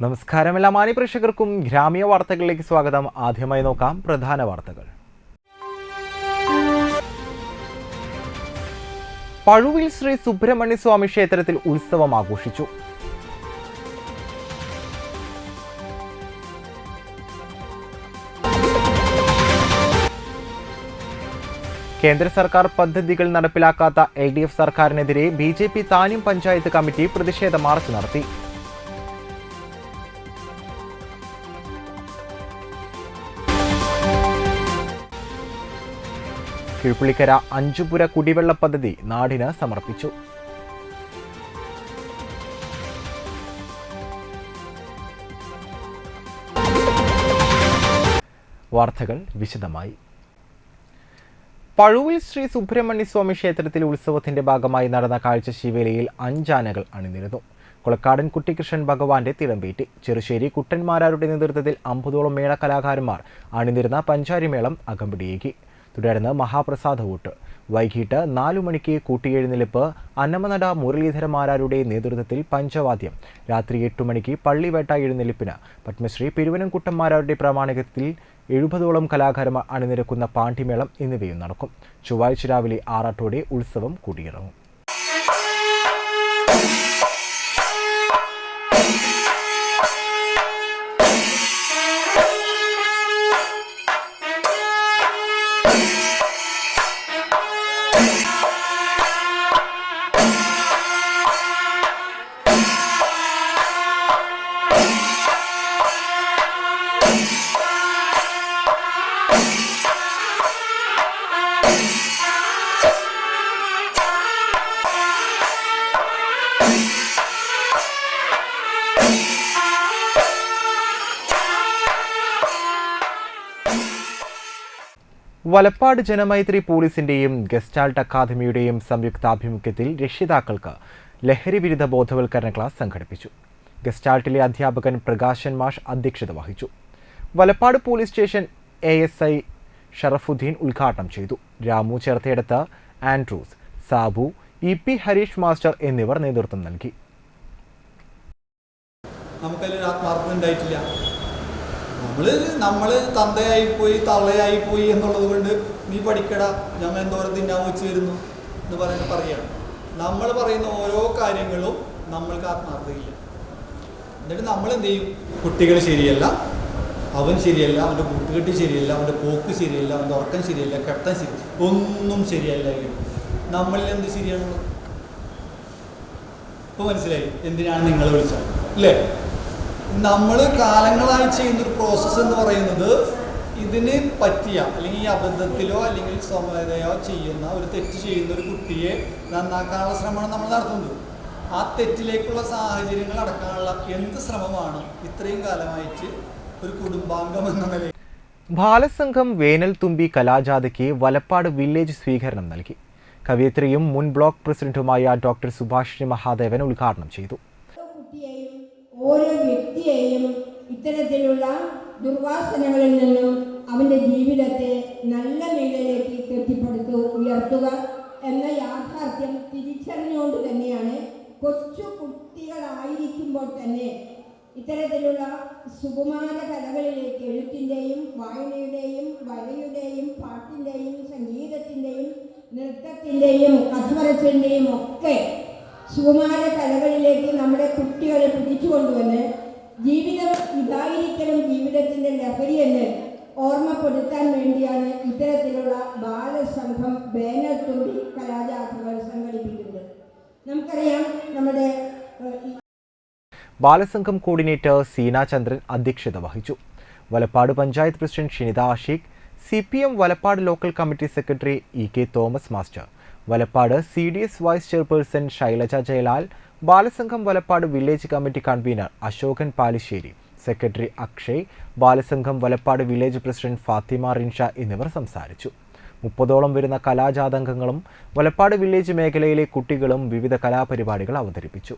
നമസ്കാരം എല്ലാ മാന്യപ്രേക്ഷകർക്കും ഗ്രാമീയ വാർത്തകളിലേക്ക് സ്വാഗതം. ആദ്യമായി നോക്കാം പ്രധാന വാർത്തകൾ. പഴുവിൽ ശ്രീ സുബ്രഹ്മണ്യ സ്വാമി ക്ഷേത്രത്തിൽ ഉത്സവം ആഘോഷിച്ചു. കേന്ദ്ര സർക്കാർ പദ്ധതികൾ നടപ്പിലാക്കാത്ത LDF സർക്കാരിനെതിരെ BJP താന്യം പഞ്ചായത്ത് കമ്മിറ്റി പ്രതിഷേധ മാർച്ച് നടത്തി. കിഴുപ്പള്ളിക്കര അഞ്ചുപുര കുടിവെള്ള പദ്ധതി നാടിന് സമർപ്പിച്ചു. വാർത്തകൾ വിശദമായി. പഴുവിൽ ശ്രീ സുബ്രഹ്മണ്യ സ്വാമി ക്ഷേത്രത്തിൽ ഉത്സവത്തിന്റെ ഭാഗമായി നടന്ന കാഴ്ചശീവേലയിൽ 5 ആനകൾ അണിനിരന്നു. കൊളക്കാടൻ കുട്ടികൃഷ്ണൻ ഭഗവാന്റെ തിടമ്പേറ്റി. ചെറുശ്ശേരി കുട്ടന്മാരാരുടെ നേതൃത്വത്തിൽ 50ഓളം മേള കലാകാരന്മാർ അണിനിരുന്ന പഞ്ചാരിമേളം അകമ്പടിയേകി. തുടർന്ന് മഹാപ്രസാദവൂട്ട്. വൈകിട്ട് 4 മണിക്ക് കൂട്ടിയെഴുന്നള്ളിപ്പ്. അന്നമനട മുരളീധരമാരാരുടെ നേതൃത്വത്തിൽ പഞ്ചവാദ്യം. രാത്രി 8 മണിക്ക് പള്ളിവേട്ട എഴുന്നള്ളിപ്പിന് പത്മശ്രീ പെരുവനംകുട്ടന്മാരാരുടെ പ്രാമാണികത്തിൽ 70ഓളം കലാകാരന്മാർ അണിനിരക്കുന്ന പാണ്ഡിമേളം എന്നിവയും നടക്കും. ചൊവ്വാഴ്ച രാവിലെ 6 ഉത്സവം കൊടിയിറങ്ങും. വലപ്പാട് ജനമൈത്രി പോലീസിന്റെയും ഗസ്റ്റാൾട്ട് അക്കാദമിയുടെയും സംയുക്താഭിമുഖ്യത്തിൽ രക്ഷിതാക്കൾക്ക് ലഹരി വിരുദ്ധ ബോധവൽക്കരണ ക്ലാസ് സംഘടിപ്പിച്ചു. ഗസ്റ്റാൾട്ടിലെ അധ്യാപകൻ പ്രകാശൻ മാഷ് അധ്യക്ഷത വഹിച്ചു. Valappad police station ASI Sharafuddin ഉദ്ഘാടനം ചെയ്തു. രാമു ചേർത്തയെടുത്ത്, Andrews, Sabu, EP Harish master എന്നിവർ നേതൃത്വം നൽകി. നമ്മൾ തന്തയായിപ്പോയി തള്ളയായിപ്പോയി എന്നുള്ളത് കൊണ്ട് നീ പഠിക്കടാ, ഞങ്ങൾ എന്തോരം തിന്നാൻ വെച്ച് തരുന്നു എന്ന് പറയുകയാണ്. നമ്മൾ പറയുന്ന ഓരോ കാര്യങ്ങളും നമ്മൾക്ക് ആത്മാർത്ഥതയില്ല. എന്നിട്ട് നമ്മൾ എന്ത് ചെയ്യും? കുട്ടികൾ ശരിയല്ല, അവൻ ശരിയല്ല, അവൻ്റെ കൂട്ടുകെട്ട് ശരിയല്ല, അവൻ്റെ പോക്ക് ശരിയല്ല, അവൻ്റെ ഉറക്കം ശരിയല്ല, കെട്ടൻ ശരി, ഒന്നും ശരിയല്ല. നമ്മളിൽ എന്ത് ശരിയാണുള്ളത്? ഇപ്പോൾ മനസ്സിലായി എന്തിനാണ് നിങ്ങൾ വിളിച്ചത് അല്ലേ? നമ്മൾ കാലങ്ങളായി ചെയ്യുന്നൊരു പ്രോസസ്സ് എന്ന് പറയുന്നത് ഇതിന് പറ്റിയ അല്ലെങ്കിൽ ഈ അബദ്ധത്തിലോ അല്ലെങ്കിൽ സ്വമേധയോ ചെയ്യുന്ന ഒരു തെറ്റ് ചെയ്യുന്ന ഒരു കുട്ടിയെ നന്നാക്കാനുള്ള ശ്രമമാണ് നമ്മൾ നടത്തുന്നത്. ആ തെറ്റിലേക്കുള്ള സാഹചര്യങ്ങൾ അടക്കാനുള്ള എന്ത് ശ്രമമാണ് ഇത്രയും കാലമായിട്ട് ഒരു കുടുംബാംഗം എന്ന നിലയിൽ? ബാലസംഘം വേനൽ തുമ്പി കലാജാഥയ്ക്ക് വലപ്പാട് വില്ലേജ് സ്വീകരണം നൽകി. കവയിത്രിയും മുൻ ബ്ലോക്ക് പ്രസിഡന്റുമായ ഡോക്ടർ സുഭാഷിണി മഹാദേവൻ ഉദ്ഘാടനം ചെയ്തു. ഓരോ വ്യക്തിയെയും ഇത്തരത്തിലുള്ള ദുർവാസനകളിൽ നിന്നും അവൻ്റെ ജീവിതത്തെ നല്ല നിലയിലേക്ക് കെട്ടിപ്പടുത്തു ഉയർത്തുക എന്ന യാഥാർത്ഥ്യം തിരിച്ചറിഞ്ഞുകൊണ്ട് തന്നെയാണ് കൊച്ചു കുട്ടികളായിരിക്കുമ്പോൾ തന്നെ ഇത്തരത്തിലുള്ള സുകുമാര കലകളിലേക്ക് എഴുത്തിൻ്റെയും വായനയുടെയും വരയുടെയും പാട്ടിൻ്റെയും സംഗീതത്തിൻ്റെയും നൃത്തത്തിൻ്റെയും കഥപറച്ചിൻ്റെയും ഒക്കെ സുകുമാര കലകളിലേക്ക് നമ്മുടെ കുട്ടികളെ പിടിച്ചു കൊണ്ടുവന്ന് ജീവിതം ഇതായിരിക്കണം ജീവിതത്തിൻ്റെ ലഹരിയെന്ന് ഓർമ്മപ്പെടുത്താൻ വേണ്ടിയാണ് ഇത്തരത്തിലുള്ള ബാലസംഘം വേനൽ തുമ്പി കലാജാഥകൾ സംഘടിപ്പിക്കുന്നത്. നമുക്കറിയാം നമ്മുടെ ബാലസംഘം കോർഡിനേറ്റർ സീന ചന്ദ്രൻ അധ്യക്ഷത വഹിച്ചു. Valappad panchayat president Shinitha Ashiq, CPM Valappad local committee secretary EK Thomas master, Valappad CDS vice chairperson Shailaja Jayalal, Balasangham Valappad village committee convener Ashokan Palissery, secretary Akshay, Balasangham Valappad village president Fathima Rinsha എന്നിവർ സംസാരിച്ചു. 30ഓളം വരുന്ന കലാജാഥംഗങ്ങളും വലപ്പാട് വില്ലേജ് മേഖലയിലെ കുട്ടികളും വിവിധ കലാപരിപാടികൾ അവതരിപ്പിച്ചു.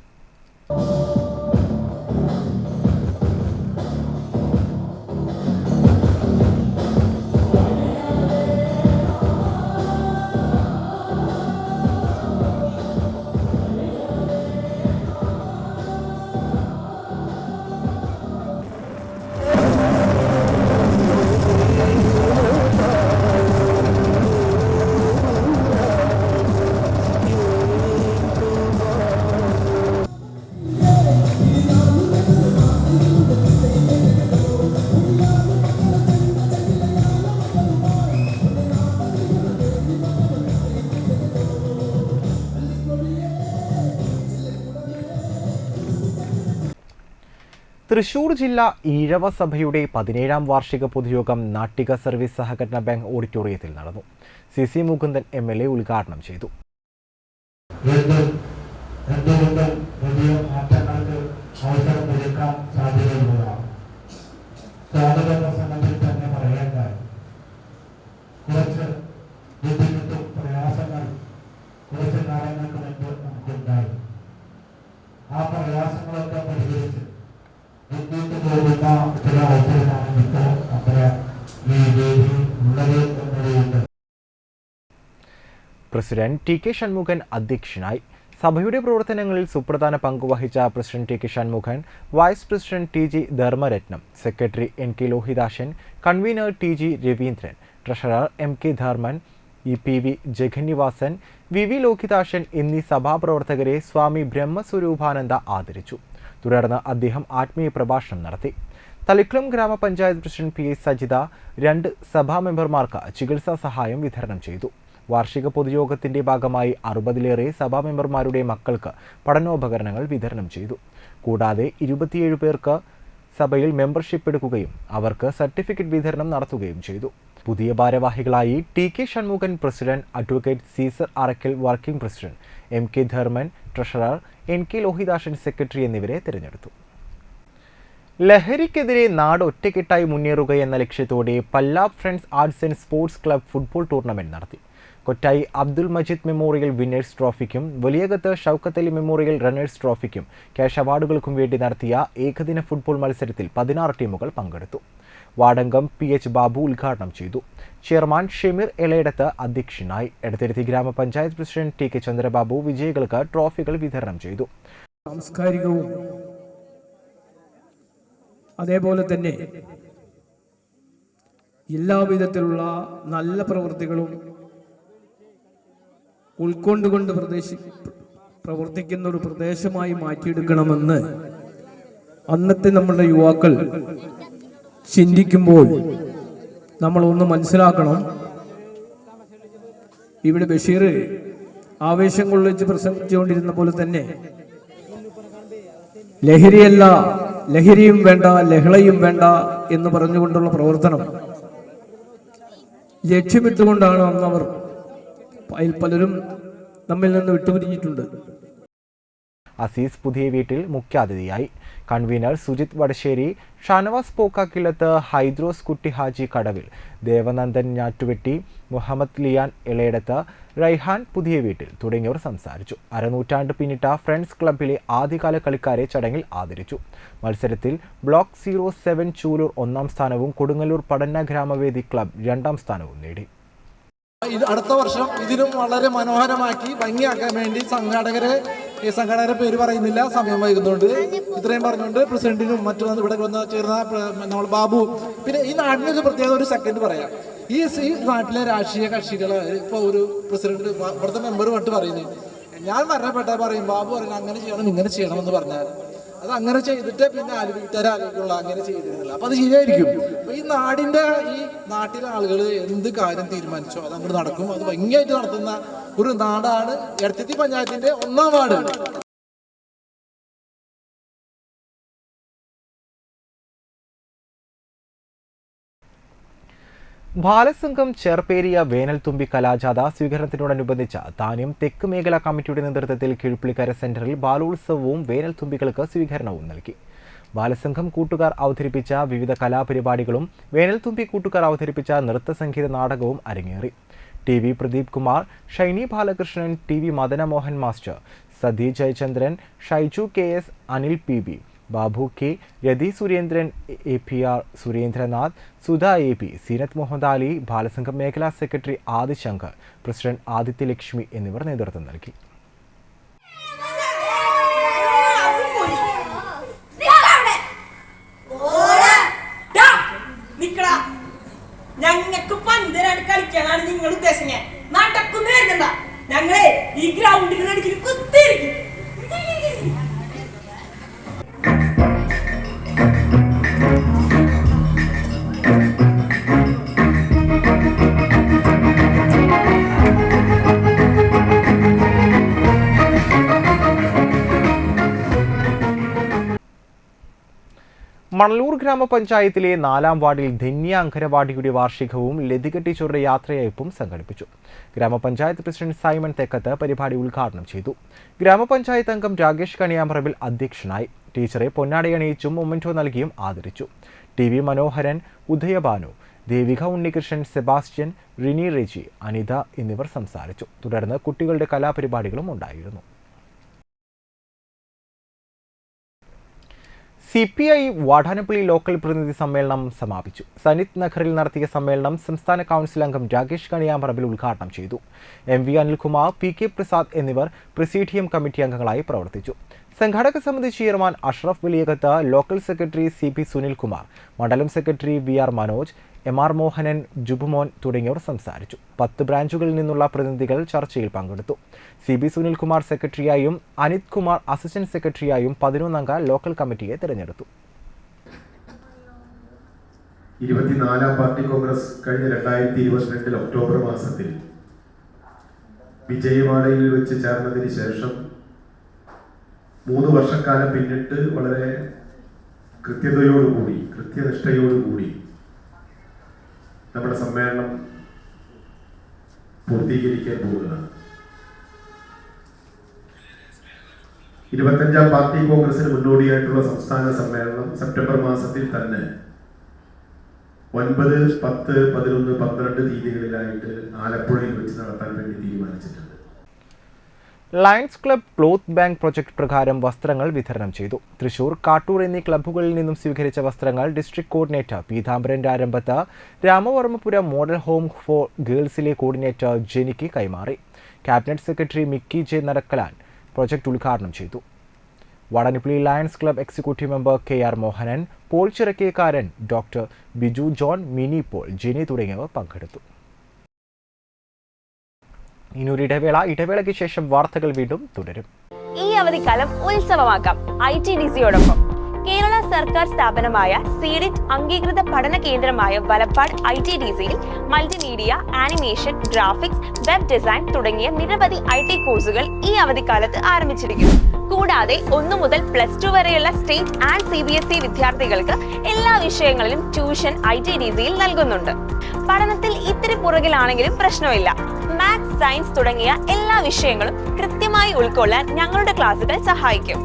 തൃശൂർ ജില്ലാ ഈഴവ സഭയുടെ 17ാം വാർഷിക പൊതുയോഗം നാട്ടിക സർവീസ് സഹകരണ ബാങ്ക് ഓഡിറ്റോറിയത്തിൽ നടന്നു. സി മുകുന്ദൻ MLA ഉദ്ഘാടനം ചെയ്തു. ആ പ്രയാസങ്ങളൊക്കെ പരിഹരിച്ച് പ്രസിഡന്റ് ടി കെ ഷൺമുഖൻ അധ്യക്ഷനായി. സഭയുടെ പ്രവർത്തനങ്ങളിൽ സുപ്രധാന പങ്കുവഹിച്ച president T K Shanmukhan, vice president T G Dharmaratnam, secretary NK Lohithashan, convener T G Raveendran, treasurer MK Dharman, EPV Jagannivasan, VV Lohithashan എന്നീ സഭാപ്രവർത്തകരെ സ്വാമി ബ്രഹ്മസ്വരൂപാനന്ദ ആദരിച്ചു. തുടർന്ന് അദ്ദേഹം ആത്മീയ പ്രഭാഷണം നടത്തി. തളിക്കുളം ഗ്രാമപഞ്ചായത്ത് പ്രസിഡന്റ് PA സജിത 2 സഭാ മെമ്പർമാർക്ക് ചികിത്സാ സഹായം വിതരണം ചെയ്തു. വാർഷിക പൊതുയോഗത്തിന്റെ ഭാഗമായി 60-ലേറെ സഭാ മെമ്പർമാരുടെ മക്കൾക്ക് പഠനോപകരണങ്ങൾ വിതരണം ചെയ്തു. കൂടാതെ 27 പേർക്ക് സഭയിൽ മെമ്പർഷിപ്പ് എടുക്കുകയും അവർക്ക് സർട്ടിഫിക്കറ്റ് വിതരണം നടത്തുകയും ചെയ്തു. പുതിയ ഭാരവാഹികളായി T K Shanmukhan president, advocate Caesar Arakkal working president, MK Dharman treasurer, NK Lohithashan secretary എന്നിവരെ തിരഞ്ഞെടുത്തു. ലഹരിക്കെതിരെ നാട് ഒറ്റക്കെട്ടായി മുന്നേറുകയെന്ന ലക്ഷ്യത്തോടെ Pallab friends arts and sports club football tournament നടത്തി. കൊറ്റായി അബ്ദുൽ മജീദ് മെമ്മോറിയൽ വിന്നേഴ്സ് ട്രോഫിക്കും വലിയകത്ത് ഷൗക്കത്ത് അലി മെമ്മോറിയൽ റണ്ണേഴ്സ് ട്രോഫിക്കും ക്യാഷ് അവാർഡുകൾക്കും വേണ്ടി നടത്തിയ ഏകദിന ഫുട്ബോൾ മത്സരത്തിൽ 16 ടീമുകൾ പങ്കെടുത്തു. വാർഡംഗം PH ബാബു ഉദ്ഘാടനം ചെയ്തു. ചെയർമാൻ ഷമീർ എളയടത്ത് അധ്യക്ഷനായി. എടത്തിരുത്തി ഗ്രാമപഞ്ചായത്ത് പ്രസിഡന്റ് TK ചന്ദ്രബാബു വിജയികൾക്ക് ട്രോഫികൾ വിതരണം ചെയ്തു. സാംസ്കാരികവും അതേപോലെ തന്നെ എല്ലാവിധത്തിലുള്ള നല്ല പ്രവൃത്തികളും ഉൾക്കൊണ്ടുകൊണ്ട് പ്രവർത്തിക്കുന്ന ഒരു പ്രദേശമായി മാറ്റിയെടുക്കണമെന്ന് അന്നത്തെ നമ്മളുടെ യുവാക്കൾ ചിന്തിക്കുമ്പോൾ നമ്മൾ ഒന്ന് മനസ്സിലാക്കണം. ഇവിടെ ബഷീർ ആവേശം കൊള്ളിച്ച് പ്രസംഗിച്ചുകൊണ്ടിരുന്ന പോലെ തന്നെ ലഹരിയല്ല, ലഹരിയും വേണ്ട, ലഹളയും വേണ്ട എന്ന് പറഞ്ഞുകൊണ്ടുള്ള പ്രവർത്തനം ലക്ഷ്യമിട്ടുകൊണ്ടാണ് അന്നവർ പലരും നമ്മിൽ നിന്ന് വിട്ടുപിരിഞ്ഞിട്ടുണ്ട്. അസീസ് പുതിയ വീട്ടിൽ മുഖ്യാതിഥിയായി. കൺവീനർ സുജിത് വടശ്ശേരി, ഷാനവാസ് പോക്കാക്കിലത്ത്, ഹൈദ്രോസ് കുട്ടി ഹാജി കടവിൽ, ദേവനന്ദൻ ഞാറ്റുവെട്ടി, മുഹമ്മദ് ലിയാൻ ഇളയടത്ത്, റൈഹാൻ പുതിയ വീട്ടിൽ തുടങ്ങിയവർ സംസാരിച്ചു. അരനൂറ്റാണ്ട് പിന്നിട്ട ഫ്രണ്ട്സ് ക്ലബിലെ ആദ്യകാല കളിക്കാരെ ചടങ്ങിൽ ആദരിച്ചു. മത്സരത്തിൽ ബ്ലോക്ക് 07 ചൂലൂർ 1ാം സ്ഥാനവും കൊടുങ്ങല്ലൂർ പടന്ന ഗ്രാമവേദി ക്ലബ് 2ാം സ്ഥാനവും നേടി. അടുത്ത വർഷം ഇതിനും വളരെ മനോഹരമാക്കി ഭംഗിയാക്കാൻ വേണ്ടി സംഘാടകരെ പേര് പറയുന്നില്ല, സമയം വൈകുന്നുണ്ട്. ഇത്രയും പറഞ്ഞുകൊണ്ട് പ്രസിഡന്റിനും മറ്റും ഇവിടെ വന്ന് ചേർന്ന നമ്മൾ ബാബു, പിന്നെ ഈ നാടിനൊരു പ്രത്യേകത ഒരു സെക്കൻഡ് പറയാം. ഈ നാട്ടിലെ രാഷ്ട്രീയ കക്ഷികൾ ഇപ്പോൾ ഒരു പ്രസിഡന്റ് ഇവിടുത്തെ മെമ്പർ പണ്ട് പറയുന്നത്, ഞാൻ മരണപ്പെട്ട പറയും ബാബു പറയും അങ്ങനെ ചെയ്യണം ഇങ്ങനെ ചെയ്യണമെന്ന് പറഞ്ഞാൽ അത് അങ്ങനെ ചെയ്തിട്ട് പിന്നെ വീട്ടുകാരാലേക്കുള്ള അങ്ങനെ ചെയ്തിരുന്നില്ല. അപ്പൊ അത് ശരിയായിരിക്കും. അപ്പൊ ഈ നാട്ടിലെ ആളുകൾ എന്ത് കാര്യം തീരുമാനിച്ചോ അത് അങ്ങോട്ട് നടക്കും. അത് ഭംഗിയായിട്ട് നടത്തുന്ന ഒരു നാടാണ് എടത്തിരുത്തി പഞ്ചായത്തിന്റെ 1ാം വാർഡ്. ബാലസംഘം ചേർപ്പേരിയ വേനൽത്തുമ്പി കലാജാഥ സ്വീകരണത്തിനോടനുബന്ധിച്ച് താന്യം തെക്ക് മേഖലാ കമ്മിറ്റിയുടെ നേതൃത്വത്തിൽ കീഴ്പുള്ളിക്കര സെന്ററിൽ ബാലോത്സവവും വേനൽത്തുമ്പികൾക്ക് സ്വീകരണവും നൽകി. ബാലസംഘം കൂട്ടുകാർ അവതരിപ്പിച്ച വിവിധ കലാപരിപാടികളും വേനൽത്തുമ്പി കൂട്ടുകാർ അവതരിപ്പിച്ച നൃത്തസംഗീത നാടകവും അരങ്ങേറി. TV Pradeep Kumar, Shiny Balakrishnan, TV Madanamohan master, Sathi Jayachandran, Shaiju KS, Anil PB, Babu K, Rathi Surendran, APR Surendranath, Sudha AP, Seenath Muhammad Ali, Balasangham മേഖലാ സെക്രട്ടറി ആദിശങ്കർ, പ്രസിഡന്റ് ആദിത്യലക്ഷ്മി എന്നിവർ നേതൃത്വം നൽകി. ഞങ്ങൾക്ക് പന്തരാണ് കളിക്കാനാണ് നിങ്ങൾ ഉദ്ദേശിക്കുന്നത്. നടക്കുന്നു വരുന്നുണ്ട ഞങ്ങളെ ഈ ഗ്രൗണ്ടിൽ നടിച്ചിട്ട് കുത്തിരിക്കും. മണലൂർ ഗ്രാമപഞ്ചായത്തിലെ 4-ാം വാർഡിൽ ധന്യ അങ്കനവാടിയുടെ വാർഷികവും ലതിക ടീച്ചറുടെ യാത്രയയപ്പും സംഘടിപ്പിച്ചു. ഗ്രാമപഞ്ചായത്ത് പ്രസിഡന്റ് സൈമൺ തെക്കത്ത് പരിപാടി ഉദ്ഘാടനം ചെയ്തു. ഗ്രാമപഞ്ചായത്ത് അംഗം രാകേഷ് കണിയാമ്പറമ്പിൽ അധ്യക്ഷനായി. ടീച്ചറെ പൊന്നാടയണിയിച്ചും മൊമെന്റോ നൽകിയും ആദരിച്ചു. TV മനോഹരൻ, ഉദയഭാനു, ദേവിക ഉണ്ണികൃഷ്ണൻ, സെബാസ്റ്റ്യൻ, റിനി റെജി, അനിത എന്നിവർ സംസാരിച്ചു. തുടർന്ന് കുട്ടികളുടെ കലാപരിപാടികളും ഉണ്ടായിരുന്നു. CPI വാടാനപ്പള്ളി ലോക്കൽ പ്രതിനിധി സമ്മേളനം സമാപിച്ചു. സനിത് നഗറിൽ നടത്തിയ സമ്മേളനം സംസ്ഥാന കൗൺസിൽ അംഗം രാകേഷ് കണിയാമ്പറമ്പിൽ ഉദ്ഘാടനം ചെയ്തു. MV അനിൽകുമാർ, PK പ്രസാദ് എന്നിവർ പ്രസിഡിയം കമ്മിറ്റി അംഗങ്ങളായി പ്രവർത്തിച്ചു. സംഘാടക സമിതി chairman Ashraf Valiyakath, local secretary CP Sunilkumar, മണ്ഡലം secretary VR Manoj, MR Mohanan, Jubumon തുടങ്ങിയവർ സംസാരിച്ചു. 10 ബ്രാഞ്ചുകളിൽ നിന്നുള്ള പ്രതിനിധികൾ ചർച്ചയിൽ പങ്കെടുത്തു. CB സുനിൽകുമാർ സെക്രട്ടറിയായും അനിത് കുമാർ അസിസ്റ്റന്റ് സെക്രട്ടറിയായും 11-അംഗ ലോക്കൽ കമ്മിറ്റിയെ തിരഞ്ഞെടുത്തു. 24-ാം പാർട്ടി കോൺഗ്രസ് കഴിഞ്ഞ 2022 ഒക്ടോബർ മാസത്തിൽ വിജയവാഡയിൽ വെച്ച് ചേർന്നതിന് ശേഷം 3 വർഷക്കാലം പിന്നിട്ട് വളരെ കൃത്യനിഷ്ഠയോടുകൂടി നമ്മുടെ സമ്മേളനം പൂർത്തീകരിക്കാൻ പോകുന്നതാണ്. 25-ാം പാർട്ടി കോൺഗ്രസിന് മുന്നോടിയായിട്ടുള്ള സംസ്ഥാന സമ്മേളനം സെപ്റ്റംബർ മാസത്തിൽ തന്നെ 9, 10, 11, 12 തീയതികളിലായിട്ട് ആലപ്പുഴയിൽ വെച്ച് നടത്താൻ വേണ്ടി തീരുമാനിച്ചിട്ടുണ്ട്. Lions club cloth bank project പ്രകാരം വസ്ത്രങ്ങൾ വിതരണം ചെയ്തു. തൃശൂർ, കാട്ടൂർ എന്നീ ക്ലബ്ബുകളിൽ നിന്നും സ്വീകരിച്ച വസ്ത്രങ്ങൾ district coordinator Peethambaran Rarambath Ramavarmapuram model home for ഗേൾസിലെ കോർഡിനേറ്റർ ജെനിക്ക് കൈമാറി. Cabinet secretary Mickey J Nadakkalan project ഉദ്ഘാടനം ചെയ്തു. Vadanappally lions club executive member KR Mohanan, Paul Chirakkekaran, doctor Biju John, Mini Paul, Jini തുടങ്ങിയവർ പങ്കെടുത്തു. ഇനിയൊരു ഇടവേളയ്ക്ക് ശേഷം വാർത്തകൾ വീണ്ടും തുടരും. ഈ അവധിക്കാലം ഉത്സവമാക്കാം ITDCയോടൊപ്പം. കേരള സർക്കാർ സ്ഥാപനമായ സീഡിറ്റ് അംഗീകൃത പഠന കേന്ദ്രമായ വലപ്പാട് ITDCയിൽ multimedia, animation, graphics, web design തുടങ്ങിയ നിരവധി IT കോഴ്സുകൾ ഈ അവധിക്കാലത്ത് ആരംഭിച്ചിരിക്കുന്നു. കൂടാതെ 1 മുതൽ +2 വരെയുള്ള സ്റ്റേറ്റ് ആൻഡ് CBSE വിദ്യാർത്ഥികൾക്ക് എല്ലാ വിഷയങ്ങളിലും ട്യൂഷൻ ITDCയിൽ നൽകുന്നുണ്ട്. പഠനത്തിൽ ഇത്തിരി പുറകിലാണെങ്കിലും പ്രശ്നമില്ല. മാത്സ്, സയൻസ് തുടങ്ങിയ എല്ലാ വിഷയങ്ങളും കൃത്യമായി ഉൾക്കൊള്ളാൻ ഞങ്ങളുടെ ക്ലാസുകൾ സഹായിക്കും.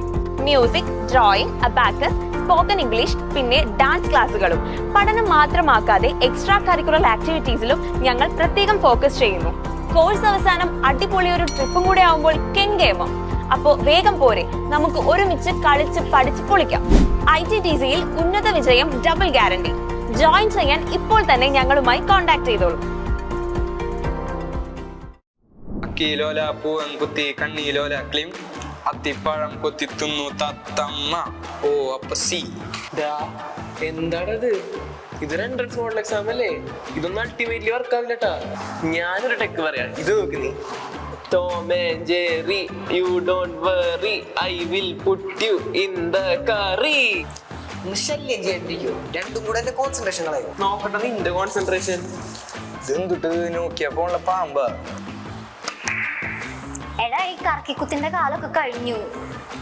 Music, drawing, abacus, spoken English, പിന്നെ ഡാൻസ് ക്ലാസുകളും. പഠനം മാത്രമാക്കാതെ എക്സ്ട്രാ കരിക്കുലർ ആക്ടിവിറ്റീസിലും ഞങ്ങൾ പ്രത്യേകം ഫോക്കസ് ചെയ്യുന്നു. കോഴ്സ് അവസാനം അടിപൊളിയൊരു ട്രിപ്പും കൂടെ ആവുമ്പോൾ കെങ്കേമം. അപ്പോ വേഗം പോരെ, നമുക്ക് ഒരുമിച്ച് കളിച്ച് പഠിച്ച് പൊളിക്കാം. ITDCയിൽ ഉന്നത വിജയം ഡബിൾ ഗ്യാരണ്ടി. ജോയിൻ ചെയ്യാൻ ഇപ്പോൾ തന്നെ ഞങ്ങളുമായി കോൺടാക്ട് ചെയ്തോളൂ. അക്കിലോല പൂവൻ കുത്തി കണ്ണീലോല ക്ലിം അത്തിപ്പഴം കൊത്തി തിന്നു തത്തമ്മ. ഓ അപ്പൊ സി എന്താണത്? ഇതൊരു എൻട്രൻസ് മോഡൽ എക്സാം അല്ലേ? ഇതൊന്നും അൾട്ടിമേറ്റ്ലി വർക്കാവില്ലട്ടാ. ഞാനൊരു ടെക്ക് പറയാം, ഇത് നോക്ക് നീ. Tom and Jerry, you don't worry, I will put you in the curry. ശല്യം ചെയ്യാണ്ടിരിക്കോ? രണ്ടും കൂടെ എന്റെ കോൺസെൻട്രേഷൻ കളയും. നോക്കട്ടെ നിന്റെ കോൺസെൻട്രേഷൻ. ഇതെന്തിട്ട് നോക്കിയപ്പോ ഉള്ള പാമ്പാ. എടാ, ഈ കറക്കിക്കുത്തിന്റെ കാലമൊക്കെ കഴിഞ്ഞു.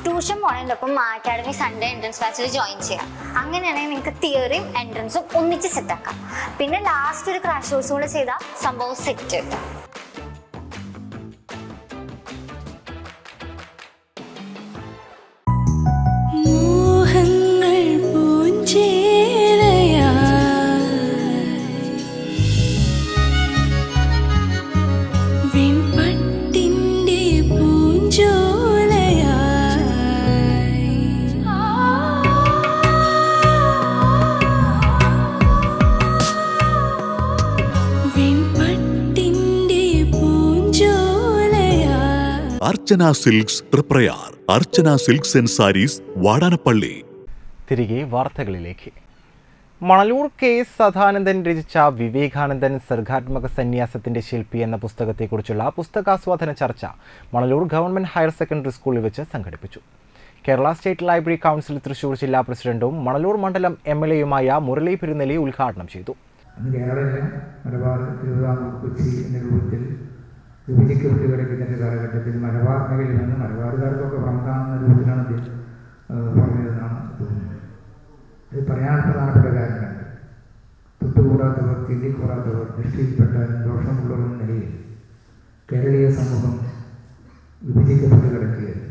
ട്യൂഷൻ പോണതിനൊപ്പം അക്കാഡമി സൺഡേ എൻട്രൻസ് ബാച്ചിൽ ജോയിൻ ചെയ്യാം. അങ്ങനെയാണെങ്കിൽ നിങ്ങൾക്ക് തിയറിയും എൻട്രൻസും ഒന്നിച്ച് സെറ്റാക്കാം. പിന്നെ ലാസ്റ്റ് ഒരു ക്രാഷ് കോഴ്സും കൂടെ ചെയ്താൽ സംഭവം set. Archana Silks Triprayar. Archana Silks and sarees, Vadanappally. തിരികെ വാർത്തകളിലേക്ക്. മണലൂർ KS സദാനന്ദൻ രചിച്ച വിവേകാനന്ദൻ സർഗാത്മക സന്യാസത്തിന്റെ ശില്പി എന്ന പുസ്തകത്തെക്കുറിച്ചുള്ള പുസ്തകാസ്വാദന ചർച്ച മണലൂർ ഗവൺമെന്റ് ഹയർ സെക്കൻഡറി സ്കൂളിൽ വെച്ച് സംഘടിപ്പിച്ചു. Kerala state library council Thrissur ജില്ലാ പ്രസിഡന്റും മണലൂർ മണ്ഡലം MLA-യുമായ മുരളി പെരുന്നെല്ലി ഉദ്ഘാടനം ചെയ്തു. മലബാർ, തിരുവിതാംകൂർ, കൊച്ചി എന്ന രൂപത്തിൽ വിഭജിക്കപ്പെട്ട് കിടക്കുന്നതിൻ്റെ കാലഘട്ടത്തിൽ മലബാർ മേഖലയിൽ നിന്ന് മലബാറുകാർക്കൊക്കെ പ്രമുഖാണെന്ന രൂപത്തിലാണ് പറഞ്ഞതെന്നാണ് തോന്നുന്നത്. അത് പറയാൻ പ്രധാനപ്പെട്ട കാര്യങ്ങളുണ്ട്. തൊട്ടുകൂടാത്തവർ, തിരികൂടാത്തവർ, ദൃഷ്ടിയിൽപ്പെട്ട ദോഷമുള്ളവർ എന്ന നിലയിൽ കേരളീയ സമൂഹം വിഭജിക്കപ്പെട്ട് കിടക്കുകയാണ്.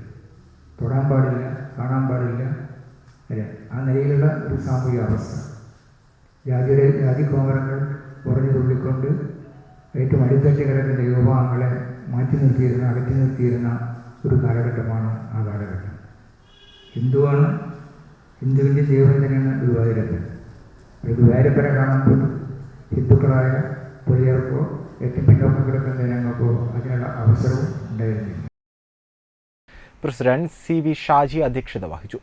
തൊടാൻ പാടില്ല, കാണാൻ പാടില്ല, അല്ല, ആ നിലയിലുള്ള ഒരു സാമൂഹിക അവസ്ഥ. ജാതികോമരങ്ങൾ കുറഞ്ഞു തുള്ളിക്കൊണ്ട് ഏറ്റവും അടിത്തട്ടി കിടക്കുന്ന യുവാക്കളെ മാറ്റി നിർത്തിയിരുന്ന, അകറ്റി നിർത്തിയിരുന്ന ഒരു കാലഘട്ടമാണ് ആ കാലഘട്ടം. ഹിന്ദുവാണ്, ഹിന്ദുവിൻ്റെ ദൈവം തന്നെയാണ് ഗുരുവായൂരപ്പൻ. ഗുരുവായൂരപ്പനെ കാണുമ്പോൾ ഹിന്ദുക്കളായ പുലിയർക്കോ ഏറ്റവും പിന്നോക്കം കിടക്കുന്ന ജനങ്ങൾക്കോ അതിനുള്ള അവസരവും ഉണ്ടായിരുന്നില്ല. പ്രസിഡന്റ് CV ഷാജി അധ്യക്ഷത വഹിച്ചു.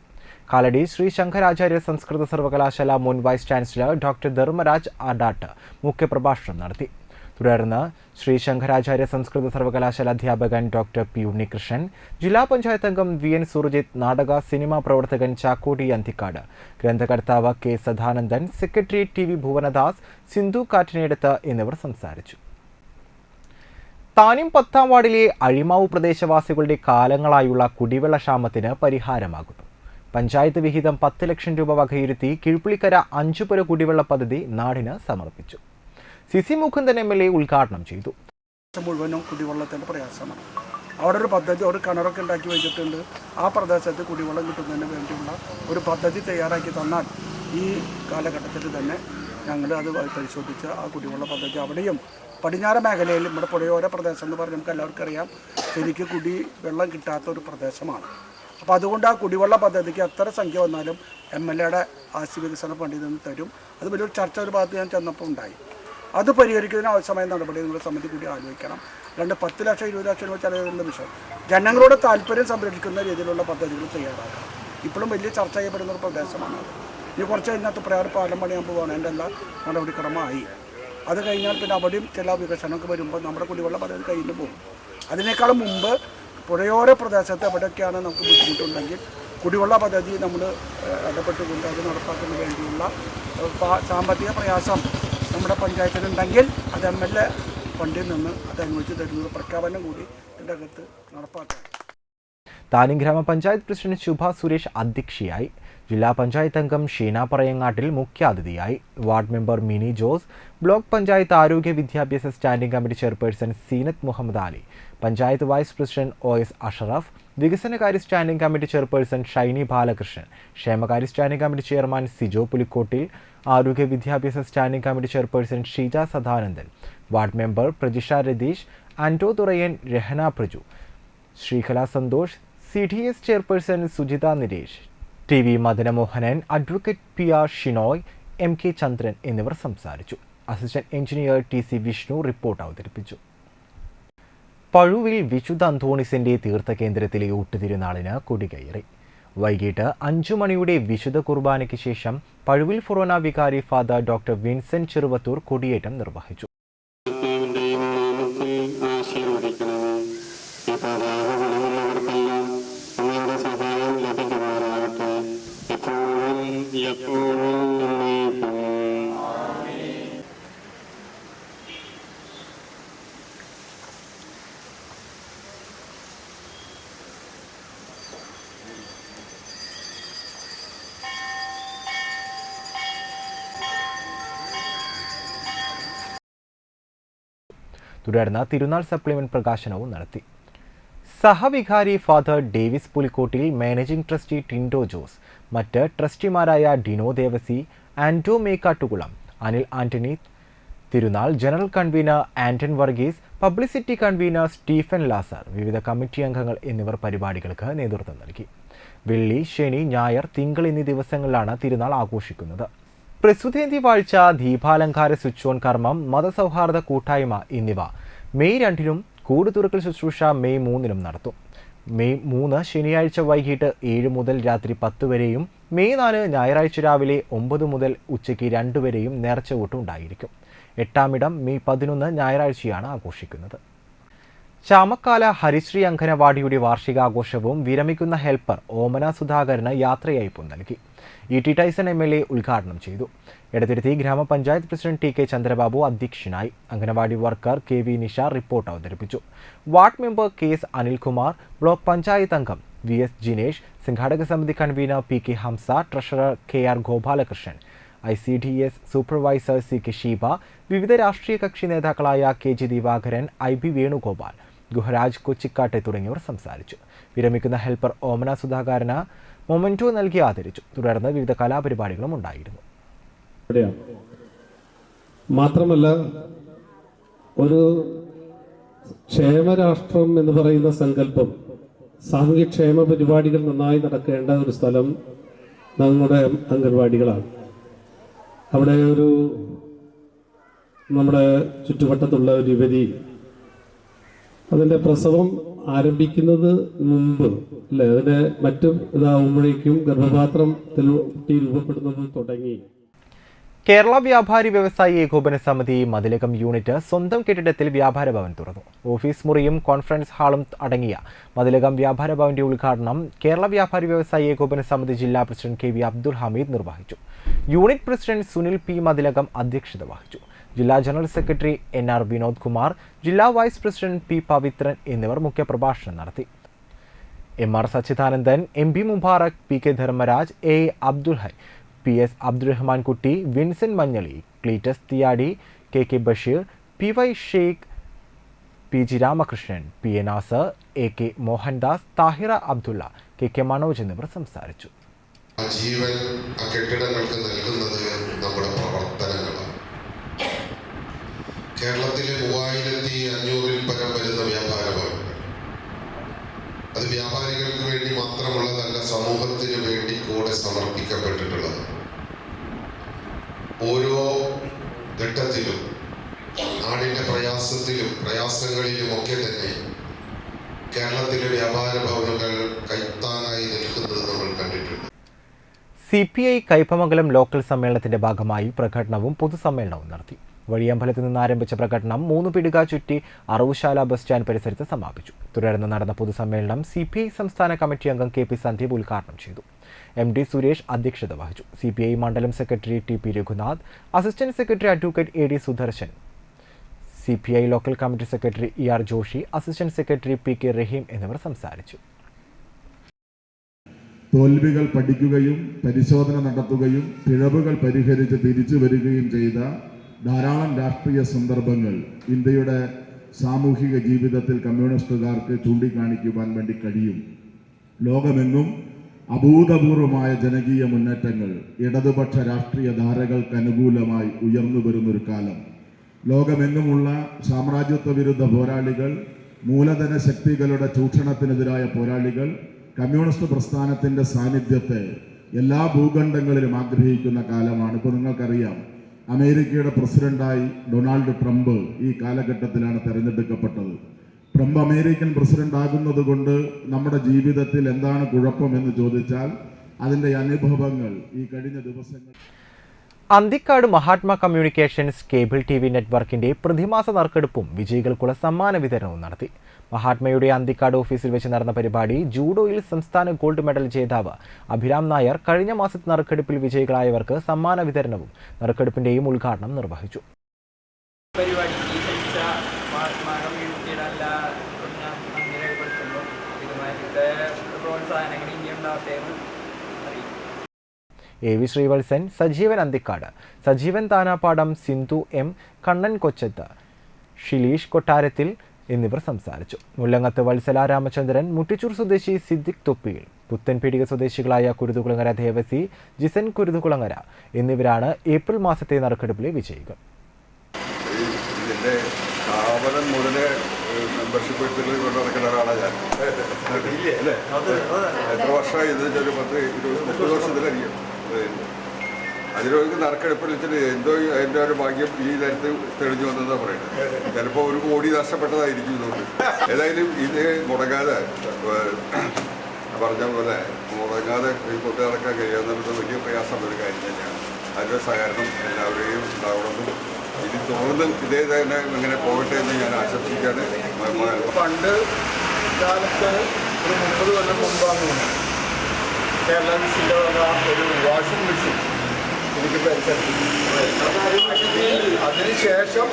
കാലടി ശ്രീ ശങ്കരാചാര്യ സംസ്കൃത സർവകലാശാല മുൻ വൈസ് ചാൻസലർ ഡോക്ടർ ധർമ്മരാജ് ആഡാട്ട് മുഖ്യപ്രഭാഷണം നടത്തി. തുടർന്ന് ശ്രീ ശങ്കരാചാര്യ സംസ്കൃത സർവകലാശാല അധ്യാപകൻ ഡോക്ടർ P ഉണ്ണികൃഷ്ണൻ, ജില്ലാ പഞ്ചായത്ത് അംഗം VN സുർജിത്ത്, നാടക സിനിമാ പ്രവർത്തകൻ ചാക്കോടി അന്തിക്കാട്, ഗ്രന്ഥകർത്താവ് K Sadanandan, secretary TV Bhuvanadas, Sindhu കാറ്റിനെടുത്ത് എന്നിവർ സംസാരിച്ചു. താന്യം 10ാം വാർഡിലെ അഴിമാവ് പ്രദേശവാസികളുടെ കാലങ്ങളായുള്ള കുടിവെള്ള ക്ഷാമത്തിന് പരിഹാരമാകുന്നു. പഞ്ചായത്ത് വിഹിതം 10 ലക്ഷം രൂപ വകയിരുത്തി കിഴുപ്പുള്ളിക്കര 5 പുര കുടിവെള്ള പദ്ധതി നാടിന് സമർപ്പിച്ചു. CC മുകുന്ദൻ MLA ഉദ്ഘാടനം ചെയ്തു. മുഴുവനും കുടിവെള്ളത്തിൻ്റെ പ്രയാസമാണ്. അവിടെ ഒരു പദ്ധതി, ഒരു കിണറൊക്കെ ഉണ്ടാക്കി വെച്ചിട്ടുണ്ട്. ആ പ്രദേശത്ത് കുടിവെള്ളം കിട്ടുന്നതിന് വേണ്ടിയുള്ള ഒരു പദ്ധതി തയ്യാറാക്കി തന്നാൽ ഈ കാലഘട്ടത്തിൽ തന്നെ ഞങ്ങൾ അത് പരിശോധിച്ച് ആ കുടിവെള്ള പദ്ധതി അവിടെയും പടിഞ്ഞാറ് മേഖലയിൽ നമ്മുടെ പുഴയോര പ്രദേശം എന്ന് പറഞ്ഞാൽ നമുക്ക് എല്ലാവർക്കും അറിയാം, ശരിക്കും കുടിവെള്ളം കിട്ടാത്ത ഒരു പ്രദേശമാണ്. അപ്പോൾ അതുകൊണ്ട് ആ കുടിവെള്ള പദ്ധതിക്ക് എത്ര സംഖ്യ വന്നാലും MLAയുടെ ആസ്തി വികസന ഫണ്ടിൽ നിന്ന് തരും. അത് വലിയൊരു ചർച്ച ഒരു ഭാഗത്ത് ഞാൻ ചെന്നപ്പോൾ ഉണ്ടായി. അത് പരിഹരിക്കുന്നതിന് ആവശ്യമായ നടപടി നിങ്ങളുടെ സമിതി കൂടി ആലോചിക്കണം. 10 ലക്ഷം 20 ലക്ഷം രൂപ ചെലവുള്ള വിഷയം ജനങ്ങളുടെ താല്പര്യം സംരക്ഷിക്കുന്ന രീതിയിലുള്ള പദ്ധതികൾ തയ്യാറാക്കാം. ഇപ്പോഴും വലിയ ചർച്ച ചെയ്യപ്പെടുന്ന ഒരു പ്രദേശമാണത്. ഇനി കുറച്ച് കഴിഞ്ഞാൽ പ്രയാർ പാലം പണിയാൻ പോവുകയാണ്. എൻ്റെ എല്ലാ നടപടിക്രമമായി. അത് കഴിഞ്ഞാൽ പിന്നെ അവിടെയും ചില വികസനമൊക്കെ വരുമ്പോൾ നമ്മുടെ കുടിവെള്ള പദ്ധതി കഴിഞ്ഞു പോകും. അതിനേക്കാളും മുമ്പ് പുഴയോര പ്രദേശത്ത് എവിടെയൊക്കെയാണ് നമുക്ക് ബുദ്ധിമുട്ടുണ്ടെങ്കിൽ കുടിവെള്ള പദ്ധതി നമ്മൾ ഇടപെട്ടുകൊണ്ട് അത് നടപ്പാക്കുന്നതിന് വേണ്ടിയുള്ള സാമ്പത്തിക പ്രയാസം നമ്മുടെ പഞ്ചായത്തിനുണ്ടെങ്കിൽ അത് MLA ഫണ്ടിൽ നിന്ന് അത് അനുവദിച്ച് തരുന്നത് പ്രഖ്യാപനം കൂടി ഇതിൻ്റെ അകത്ത് നടപ്പാക്കാം. താന്യം ഗ്രാമപഞ്ചായത്ത് പ്രസിഡന്റ് ശുഭ സുരേഷ് അധ്യക്ഷയായി. ജില്ലാ പഞ്ചായത്ത് അംഗം ഷീന പറയങ്ങാട്ടിൽ മുഖ്യാതിഥിയായി. Ward member Mini Jose, block panchayat ആരോഗ്യ വിദ്യാഭ്യാസ standing committee chairperson Seenath Muhammad Ali, panchayat vice president OS Ashraf, വികസനകാര്യ standing committee chairperson Shiny Balakrishnan, ക്ഷേമകാര്യ standing committee chairman Sijo Pulikkottil, ആരോഗ്യ വിദ്യാഭ്യാസ standing committee chairperson Sheeja Sadanandan, ward member Prajisha Ratheesh, Anto Thurayan, Rahana Praju, Sreekala Santhosh, CDS chairperson Sujitha Niresh, TV Madanamohanan, advocate PR Shinoy, MK Chandran എന്നിവർ സംസാരിച്ചു. Assistant engineer TC Vishnu report അവതരിപ്പിച്ചു. പഴുവിൽ വിശുദ്ധ അന്തോണിസിന്റെ തീർത്ഥകേന്ദ്രത്തിലെ ഊട്ടുതിരുനാളിന് കൊടികയറി. വൈകിട്ട് 5 മണിയുടെ വിശുദ്ധ കുർബാനയ്ക്ക് ശേഷം പഴുവിൽ ഫൊറോന വികാരി ഫാദർ ഡോക്ടർ വിൻസെന്റ് ചെറുവത്തൂർ കൊടിയേറ്റം നിർവഹിച്ചു. തുടർന്ന് തിരുനാൾ സപ്ലിമെന്റ് പ്രകാശനവും നടത്തി. സഹവികാരി father Davis Pulikkottil, managing trustee Tindo Jose, മറ്റ് ട്രസ്റ്റിമാരായ ഡിനോ ദേവസി, ആന്റോ മേക്കാട്ടുകുളം, അനിൽ ആന്റണി, തിരുനാൾ general convener Anton Varghese, publicity convener Stephen Lazar, വിവിധ കമ്മിറ്റി അംഗങ്ങൾ എന്നിവർ പരിപാടികൾക്ക് നേതൃത്വം നൽകി. വെള്ളി, ശനി, ഞായർ, തിങ്കൾ എന്നീ ദിവസങ്ങളിലാണ് തിരുനാൾ ആഘോഷിക്കുന്നത്. പ്രസുതേന്തി വാഴ്ച, ദീപാലങ്കാര സ്വിച്ച് ഓൺ കർമ്മം, മതസൗഹാർദ്ദ കൂട്ടായ്മ എന്നിവ മെയ് 2-നും കൂട് തുറക്കൽ ശുശ്രൂഷ മെയ് 3-നും നടത്തും. മെയ് 3 ശനിയാഴ്ച വൈകിട്ട് 7 മുതൽ രാത്രി 10 വരെയും മെയ് 4 ഞായറാഴ്ച രാവിലെ 9 മുതൽ ഉച്ചയ്ക്ക് 2 വരെയും നേർച്ചകൂട്ട് ഉണ്ടായിരിക്കും. 8-ാം ഇടം മെയ് 11 ഞായറാഴ്ചയാണ് ആഘോഷിക്കുന്നത്. ചാമക്കാല ഹരിശ്രീ അംഗനവാടിയുടെ വാർഷികാഘോഷവും വിരമിക്കുന്ന ഹെൽപ്പർ ഓമന സുധാകരന് യാത്രയയപ്പും നൽകി. ET ടൈസൺ MLA ഉദ്ഘാടനം ചെയ്തു. എടത്തിരുത്തി ഗ്രാമപഞ്ചായത്ത് പ്രസിഡന്റ് TK ചന്ദ്രബാബു അധ്യക്ഷനായി. Anganwadi worker KV Nisha report അവതരിപ്പിച്ചു. Ward member KS Anilkumar, block panchayat അംഗം VS ജിനേഷ്, സംഘാടക സമിതി convener PK Hamsa, treasurer KR Gopalakrishnan, ICDS supervisor CK Sheeba, വിവിധ രാഷ്ട്രീയ കക്ഷി നേതാക്കളായ KG ദിവാകരൻ, IB വേണുഗോപാൽ, ഗുഹരാജ് കൊച്ചിക്കാട്ടെ തുടങ്ങിയവർ സംസാരിച്ചു. വിരമിക്കുന്ന ഹെൽപ്പർ ഓമന സുധാകരന് മൊമെന്റോ നൽകി ആദരിച്ചു. തുടർന്ന് വിവിധ കലാപരിപാടികളും ഉണ്ടായിരുന്നു. മാത്രമല്ല, ഒരു ക്ഷേമരാഷ്ട്രം എന്ന് പറയുന്ന സങ്കല്പം, സാമൂഹ്യക്ഷേമ പരിപാടികൾ നന്നായി നടക്കേണ്ട ഒരു സ്ഥലം നമ്മുടെ അംഗൻവാടികളാണ്. അവിടെ നമ്മുടെ ചുറ്റുവട്ടത്തുള്ള ഒരു യുവതി അതിൻ്റെ പ്രസവം ആരംഭിക്കുന്നത് മുമ്പ് അല്ലേ, അതിൻ്റെ മറ്റു ഇതാവുമ്പോഴേക്കും ഗർഭപാത്രത്തിൽ കുട്ടി രൂപപ്പെടുന്നത് തുടങ്ങി. കേരള വ്യാപാരി വ്യവസായി ഏകോപന സമിതി മതിലകം യൂണിറ്റ് സ്വന്തം കെട്ടിടത്തിൽ വ്യാപാര ഭവൻ തുറന്നു. ഓഫീസ് മുറിയും കോൺഫറൻസ് ഹാളും അടങ്ങിയ മതിലകം വ്യാപാര ഭവന്റെ ഉദ്ഘാടനം കേരള വ്യാപാരി വ്യവസായി ഏകോപന സമിതി ജില്ലാ പ്രസിഡന്റ് KV അബ്ദുൽ ഹമീദ് നിർവഹിച്ചു. Unit president Sunil P Mathilakam അധ്യക്ഷത വഹിച്ചു. ജില്ലാ general secretary NR Vinod Kumar, ജില്ലാ വൈസ് പ്രസിഡന്റ് P പവിത്രൻ എന്നിവർ മുഖ്യപ്രഭാഷണം നടത്തി. MR Sachidanandan, MB Mubarak, PK Dharmaraj, A Abdul Hai, PS Abdurahman Kutty, Vincent Manjali, Cletus Thiyadi, KK Basheer, PY Sheikh, PG Ramakrishnan, PA Nasar, AK Mohandas, Thahira Abdulla, KK Manoj എന്നിവർ സംസാരിച്ചു. ജീവൻ ആ കെട്ടിടങ്ങൾക്ക് നൽകുന്നത് നമ്മുടെ പ്രവർത്തനങ്ങളാണ്. കേരളത്തിലെ 3500-ൽ പരം വരുന്ന വ്യാപാര ഭവൻ, അത് വ്യാപാരികൾക്ക് വേണ്ടി മാത്രമുള്ളതല്ല, സമൂഹത്തിന് വേണ്ടി കൂടെ സമർപ്പിക്കപ്പെട്ടിട്ടുള്ളത്. ഓരോ ഘട്ടത്തിലും നാടിൻ്റെ പ്രയാസങ്ങളിലും ഒക്കെ തന്നെ കേരളത്തിലെ വ്യാപാര ഭവനുകൾ കൈത്താനായി നിൽക്കുന്നത് നമ്മൾ കണ്ടിട്ടുണ്ട്. CPI കയ്പമംഗലം ലോക്കൽ സമ്മേളനത്തിന്റെ ഭാഗമായി പ്രകടനവും പൊതുസമ്മേളനവും നടത്തി. വഴിയമ്പലത്ത് നിന്ന് ആരംഭിച്ച പ്രകടനം 3 പീടിക ചുറ്റി അറവുശാല ബസ് സ്റ്റാൻഡ് പരിസരത്ത് സമാപിച്ചു. തുടർന്ന് നടന്ന പൊതുസമ്മേളനം CPI സംസ്ഥാന കമ്മിറ്റി അംഗം KP സന്ദീപ് ഉദ്ഘാടനം ചെയ്തു. MD സുരേഷ് അധ്യക്ഷത വഹിച്ചു. CPI മണ്ഡലം secretary TP Raghunath, assistant secretary advocate AD Sudarshan, CPI local committee secretary ER Joshy, assistant secretary PK Raheem എന്നിവർ സംസാരിച്ചു. തോൽവികൾ പഠിക്കുകയും പരിശോധന നടത്തുകയും പിഴവുകൾ പരിഹരിച്ച് തിരിച്ചു വരികയും ചെയ്ത ധാരാളം രാഷ്ട്രീയ സന്ദർഭങ്ങൾ ഇന്ത്യയുടെ സാമൂഹിക ജീവിതത്തിൽ കമ്മ്യൂണിസ്റ്റുകാർക്ക് ചൂണ്ടിക്കാണിക്കുവാൻ വേണ്ടി കഴിയും. ലോകമെങ്ങും അഭൂതപൂർവമായ ജനകീയ മുന്നേറ്റങ്ങൾ ഇടതുപക്ഷ രാഷ്ട്രീയ ധാരകൾക്ക് അനുകൂലമായി ഉയർന്നു വരുന്നൊരു കാലം. ലോകമെങ്ങുമുള്ള സാമ്രാജ്യത്വ വിരുദ്ധ പോരാളികൾ, മൂലധന ശക്തികളുടെ ചൂഷണത്തിനെതിരായ പോരാളികൾ കമ്മ്യൂണിസ്റ്റ് പ്രസ്ഥാനത്തിൻ്റെ സാന്നിധ്യത്തെ എല്ലാ ഭൂഖണ്ഡങ്ങളിലും ആഗ്രഹിക്കുന്ന കാലമാണ്. ഇപ്പോൾ നിങ്ങൾക്കറിയാം, അമേരിക്കയുടെ പ്രസിഡന്റായി ഡൊണാൾഡ് ട്രംപ് ഈ കാലഘട്ടത്തിലാണ് തെരഞ്ഞെടുക്കപ്പെട്ടത്. ട്രംപ് അമേരിക്കൻ പ്രസിഡന്റ് ആകുന്നത് കൊണ്ട് നമ്മുടെ ജീവിതത്തിൽ എന്താണ് കുഴപ്പമെന്ന് ചോദിച്ചാൽ അതിൻ്റെ അനുഭവങ്ങൾ ഈ കഴിഞ്ഞ ദിവസങ്ങൾ. Anthikad Mahatma communications cable TV നെറ്റ്വർക്കിന്റെ പ്രതിമാസ നറുക്കെടുപ്പും വിജയികൾക്കുള്ള സമ്മാന വിതരണവും നടത്തി. മഹാത്മയുടെ അന്തിക്കാട് ഓഫീസിൽ വെച്ച് നടന്ന പരിപാടി ജൂഡോയിൽ സംസ്ഥാന ഗോൾഡ് മെഡൽ ജേതാവ് അഭിരാം നായർ കഴിഞ്ഞ മാസത്തെ നറുക്കെടുപ്പിൽ വിജയികളായവർക്ക് സമ്മാന വിതരണവും നറുക്കെടുപ്പിന്റെയും ഉദ്ഘാടനം നിർവഹിച്ചു. AV ശ്രീവത്സൻ, സജീവൻ അന്തിക്കാട്, സജീവൻ താനാപ്പാടം, സിന്ധു M, കണ്ണൻ കൊച്ചത്ത്, ഷിലീഷ് കൊട്ടാരത്തിൽ എന്നിവർ സംസാരിച്ചു. മുല്ലങ്ങത്ത് വത്സല രാമചന്ദ്രൻ, മുട്ടിച്ചൂർ സ്വദേശി സിദ്ദിഖ് തൊപ്പിയിൽ, പുത്തൻപീടിക സ്വദേശികളായ കുരുതുകുളങ്ങര ദേവസി, ജിസൻ കുരുതുകുളങ്ങര എന്നിവരാണ് ഏപ്രിൽ മാസത്തെ നറുക്കെടുപ്പിലെ വിജയികൾ. മെമ്പർഷിപ്പ് എടുത്തിട്ട് കൊണ്ട് നടക്കുന്ന ഒരാളാണ് ഞാൻ. എത്ര വർഷമായി ഇത്? ഒരു 30 വർഷത്തിലറിയും. അതിലൊരു നറുക്കെടുപ്പിൽ വെച്ചിട്ട് എന്തോ അതിൻ്റെ ഒരു ഭാഗ്യം ഈ നേരത്ത് തെളിഞ്ഞു വന്നതാണ് പറയുന്നത്. ചിലപ്പോൾ 1 കോടി നഷ്ടപ്പെട്ടതായിരിക്കും ഇതുകൊണ്ട്. ഏതായാലും ഇത് മുടങ്ങാതെ പറഞ്ഞ പോലെ മുടങ്ങാതെ കൊണ്ടു നടക്കാൻ കഴിയാവുന്നത് വലിയ പ്രയാസമുള്ള ഒരു കാര്യം തന്നെയാണ്. അതിൻ്റെ സഹകരണം എല്ലാവരുടെയും ഉണ്ടാവണമെന്നും ഇനി തുടർന്ന് ഇതേ തന്നെ ഇങ്ങനെ പോകട്ടെ എന്ന് ഞാൻ ആശംസിക്കുകയാണ്. പണ്ട് കാലത്ത് ഒരു 30 കൊല്ലം മുമ്പാണ് കേരള വിസിൻ്റെ ഒരു വാഷിംഗ് മെഷീൻ എനിക്ക് പരിസരത്ത്. അതിനുശേഷം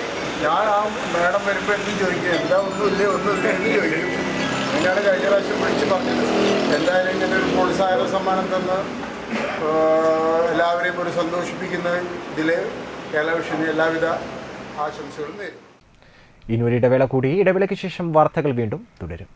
ഞാൻ ആ മേഡം വരുമ്പോൾ എന്തും ചോദിക്കും, എന്താ ഒന്നുമില്ലേ എന്ന് ചോദിക്കും. തന്നെയാണ് കഴിഞ്ഞ പ്രാവശ്യം വിളിച്ച് പറഞ്ഞത്. എന്തായാലും ഇങ്ങനെ ഒരു പ്രോത്സാഹന സമ്മാനം തന്ന് എല്ലാവരെയും ഒരു സന്തോഷിപ്പിക്കുന്ന ഇതിൽ കേരള വിഷന് എല്ലാവിധ ആശംസകളും നേരും. ഇനി ഒരു ഇടവേള കൂടി. ഇടവേളയ്ക്ക് ശേഷം വാർത്തകൾ വീണ്ടും തുടരും.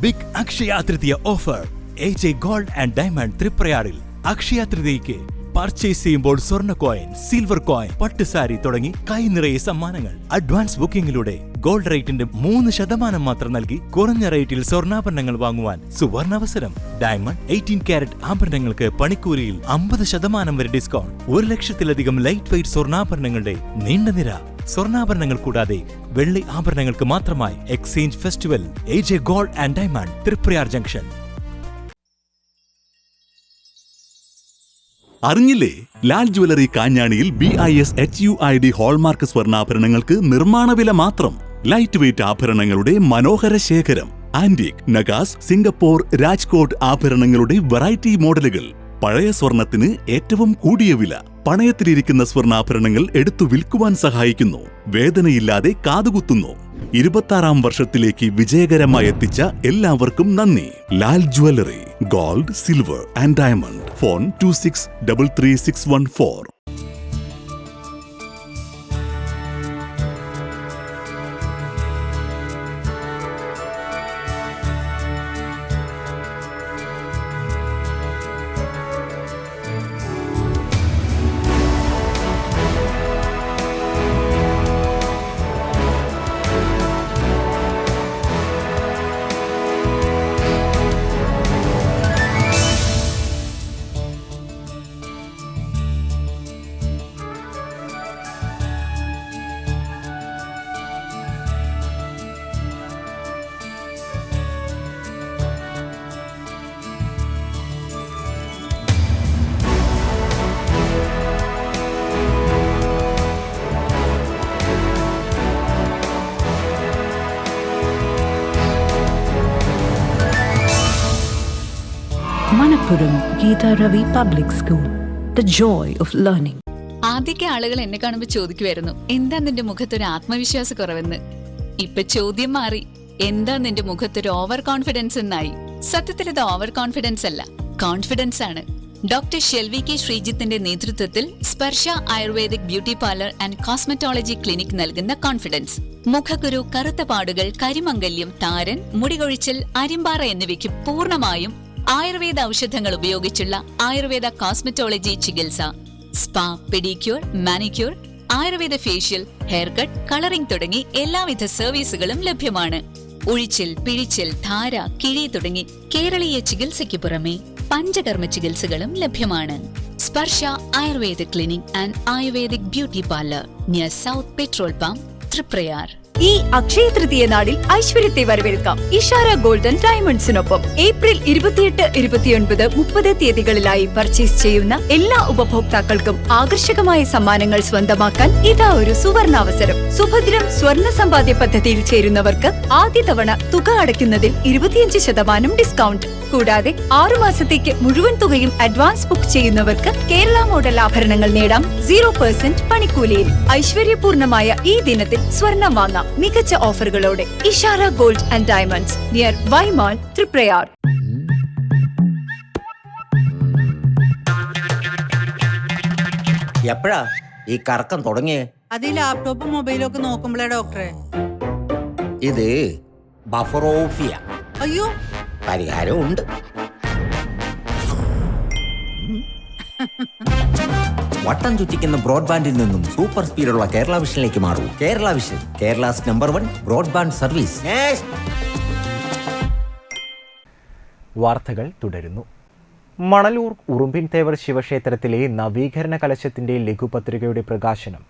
Big Akshaya Tritiya offer AJ gold and diamond തൃപ്രയാറിൽ അക്ഷയ തൃതീയയ്ക്ക് പർച്ചേസ് ചെയ്യുമ്പോൾ സ്വർണ്ണ കോയിൻ, സിൽവർ കോയിൻ, പട്ടുസാരി തുടങ്ങി കൈ നിറയെ സമ്മാനങ്ങൾ. അഡ്വാൻസ് ബുക്കിംഗിലൂടെ ഗോൾഡ് റേറ്റിന്റെ 3% മാത്രം നൽകി കുറഞ്ഞ റേറ്റിൽ സ്വർണ്ണാഭരണങ്ങൾ വാങ്ങുവാൻ സുവർണാവസരം. ഡയമണ്ട് 18 കാരറ്റ് ആഭരണങ്ങൾക്ക് പണിക്കൂലിയിൽ 50% വരെ ഡിസ്കൗണ്ട്. 1 ലക്ഷത്തിലധികം ലൈറ്റ് വെയ്റ്റ് സ്വർണ്ണാഭരണങ്ങളുടെ നീണ്ട നിര. സ്വർണ്ണാഭരണങ്ങൾ കൂടാതെ വെള്ളി ആഭരണങ്ങൾക്ക് മാത്രമായി exchange festival. AJ gold and diamond Thriprayar junction. അറിഞ്ഞില്ലേ? ലാൽ ജ്വല്ലറി കാഞ്ഞാണിയിൽ BIS HUID ഹോൾമാർക്ക് സ്വർണ്ണാഭരണങ്ങൾക്ക് നിർമ്മാണ വില മാത്രം. ലൈറ്റ് വെയ്റ്റ് ആഭരണങ്ങളുടെ മനോഹര ശേഖരം. ആന്റിക്, നഗാസ്, സിംഗപ്പൂർ, രാജ്കോട്ട് ആഭരണങ്ങളുടെ വെറൈറ്റി മോഡലുകൾ. പഴയ സ്വർണത്തിന് ഏറ്റവും കൂടിയ വില. പണയത്തിലിരിക്കുന്ന സ്വർണ്ണാഭരണങ്ങൾ എടുത്തു വിൽക്കുവാൻ സഹായിക്കുന്നു. വേദനയില്ലാതെ കാതുകുത്തുന്നു. 26ാം വർഷത്തിലേക്ക് വിജയകരമായി എത്തിച്ച എല്ലാവർക്കും നന്ദി. Lal jewellery, gold, silver and diamond. Phone 26333614. Manappuram Geeta Ravi Public School, the joy of learning. ആദ്യമൊക്കെ ആളുകൾ എന്നെ കാണുമ്പോൾ ചോദിക്കുമായിരുന്നു, എന്താ നിന്റെ മുഖത്തൊരു ആത്മവിശ്വാസ കുറവെന്ന്. ഇപ്പൊ ചോദ്യം മാറി, എന്താ നിന്റെ മുഖത്തൊരു ഓവർ കോൺഫിഡൻസ് എന്നായി. സത്യത്തിൽ ഇത് ഓവർ കോൺഫിഡൻസ് അല്ല, കോൺഫിഡൻസ് ആണ്. ഡോക്ടർ ഷെൽവി കെ ശ്രീജിത്തിന്റെ നേതൃത്വത്തിൽ Sparsha ayurvedic beauty parlour and cosmetology clinic നൽകുന്ന കോൺഫിഡൻസ്. മുഖക്കുരു, കറുത്ത പാടുകൾ, കരിമംഗല്യം, താരൻ, മുടികൊഴിച്ചിൽ, അരിമ്പാറ എന്നിവയ്ക്ക് പൂർണ്ണമായും ആയുർവേദ ഔഷധങ്ങൾ ഉപയോഗിച്ചുള്ള ആയുർവേദ കോസ്മെറ്റോളജി ചികിത്സ. Spa, pedicure, manicure, Ayurveda facial, hair cut, colouring തുടങ്ങി എല്ലാവിധ സർവീസുകളും ലഭ്യമാണ്. ഉഴിച്ചിൽ, പിഴിച്ചിൽ, ധാര, കിഴി തുടങ്ങി കേരളീയ ചികിത്സയ്ക്ക് പുറമെ പഞ്ചകർമ്മ ചികിത്സകളും ലഭ്യമാണ്. Sparsha Ayurveda clinic and ayurvedic beauty parlour near south petrol pump, Thriprayar. ഈ അക്ഷയ തൃതീയ നാളിൽ ഐശ്വര്യത്തെ വരവേൽക്കാം ഇഷാര ഗോൾഡൻ ഡയമണ്ട്സിനൊപ്പം. ഏപ്രിൽ 28, 29, 30 തീയതികളിലായി പർച്ചേസ് ചെയ്യുന്ന എല്ലാ ഉപഭോക്താക്കൾക്കും ആകർഷകമായ സമ്മാനങ്ങൾ സ്വന്തമാക്കാൻ ഇതാ ഒരു സുവർണാവസരം. സുഭദ്രം സ്വർണ്ണ സമ്പാദ്യ പദ്ധതിയിൽ ചേരുന്നവർക്ക് ആദ്യ തവണ തുക അടയ്ക്കുന്നതിൽ 25% ഡിസ്കൗണ്ട്. കൂടാതെ 6 മാസത്തേക്ക് മുഴുവൻ തുകയും അഡ്വാൻസ് ബുക്ക് ചെയ്യുന്നവർക്ക് കേരള മോഡൽ ആഭരണങ്ങൾ നേടാം 0% പണിക്കൂലിയിൽ. ഐശ്വര്യപൂർണമായ ഈ ദിനത്തിൽ സ്വർണം വാങ്ങാം മികച്ച ഓഫറുകളോടെ. Ishara gold and diamonds near Y Mall, Thriprayar. എപ്പോഴാ ഈ കറക്കം തുടങ്ങിയേ? അത് ഈ ലാപ്ടോപ്പും മൊബൈലും ഒക്കെ നോക്കുമ്പോഴേ ഡോക്ടറെ. ഇത് ബഫറോഫിയ. അയ്യോ, പരിഹാരം ഉണ്ട്. വട്ടം ചുറ്റിക്കുന്ന ബ്രോഡ്ബാൻഡിൽ നിന്നും സൂപ്പർ സ്പീഡുള്ള കേരള വിഷനിലേക്ക് മാറൂ. Kerala vision, Kerala's #1 broadband service. വാർത്തകൾ തുടരുന്നു. മണലൂർ ഉറുമ്പിൻ തേവർ ശിവക്ഷേത്രത്തിലെ നവീകരണ കലശത്തിന്റെ ലഘുപത്രികയുടെ പ്രകാശനം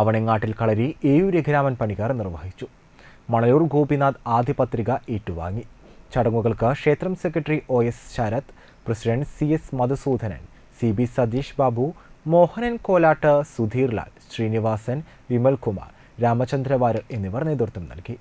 ആവണങ്ങാട്ടിൽ കളരി AU രഘുരാമൻ പണിക്കർ നിർവഹിച്ചു. മണലൂർ ഗോപിനാഥ് ആദ്യ പത്രിക ഏറ്റുവാങ്ങി. ചടങ്ങുകൾക്ക് ക്ഷേത്രം secretary OS Sarath, president CS Madhusoodanan, CB Satheesh Babu, Mohanan Kolat, Sudheer Lal, Srinivasan, Vimal Kumar, Ramachandravar എന്നിവർ നേതൃത്വം നൽകി.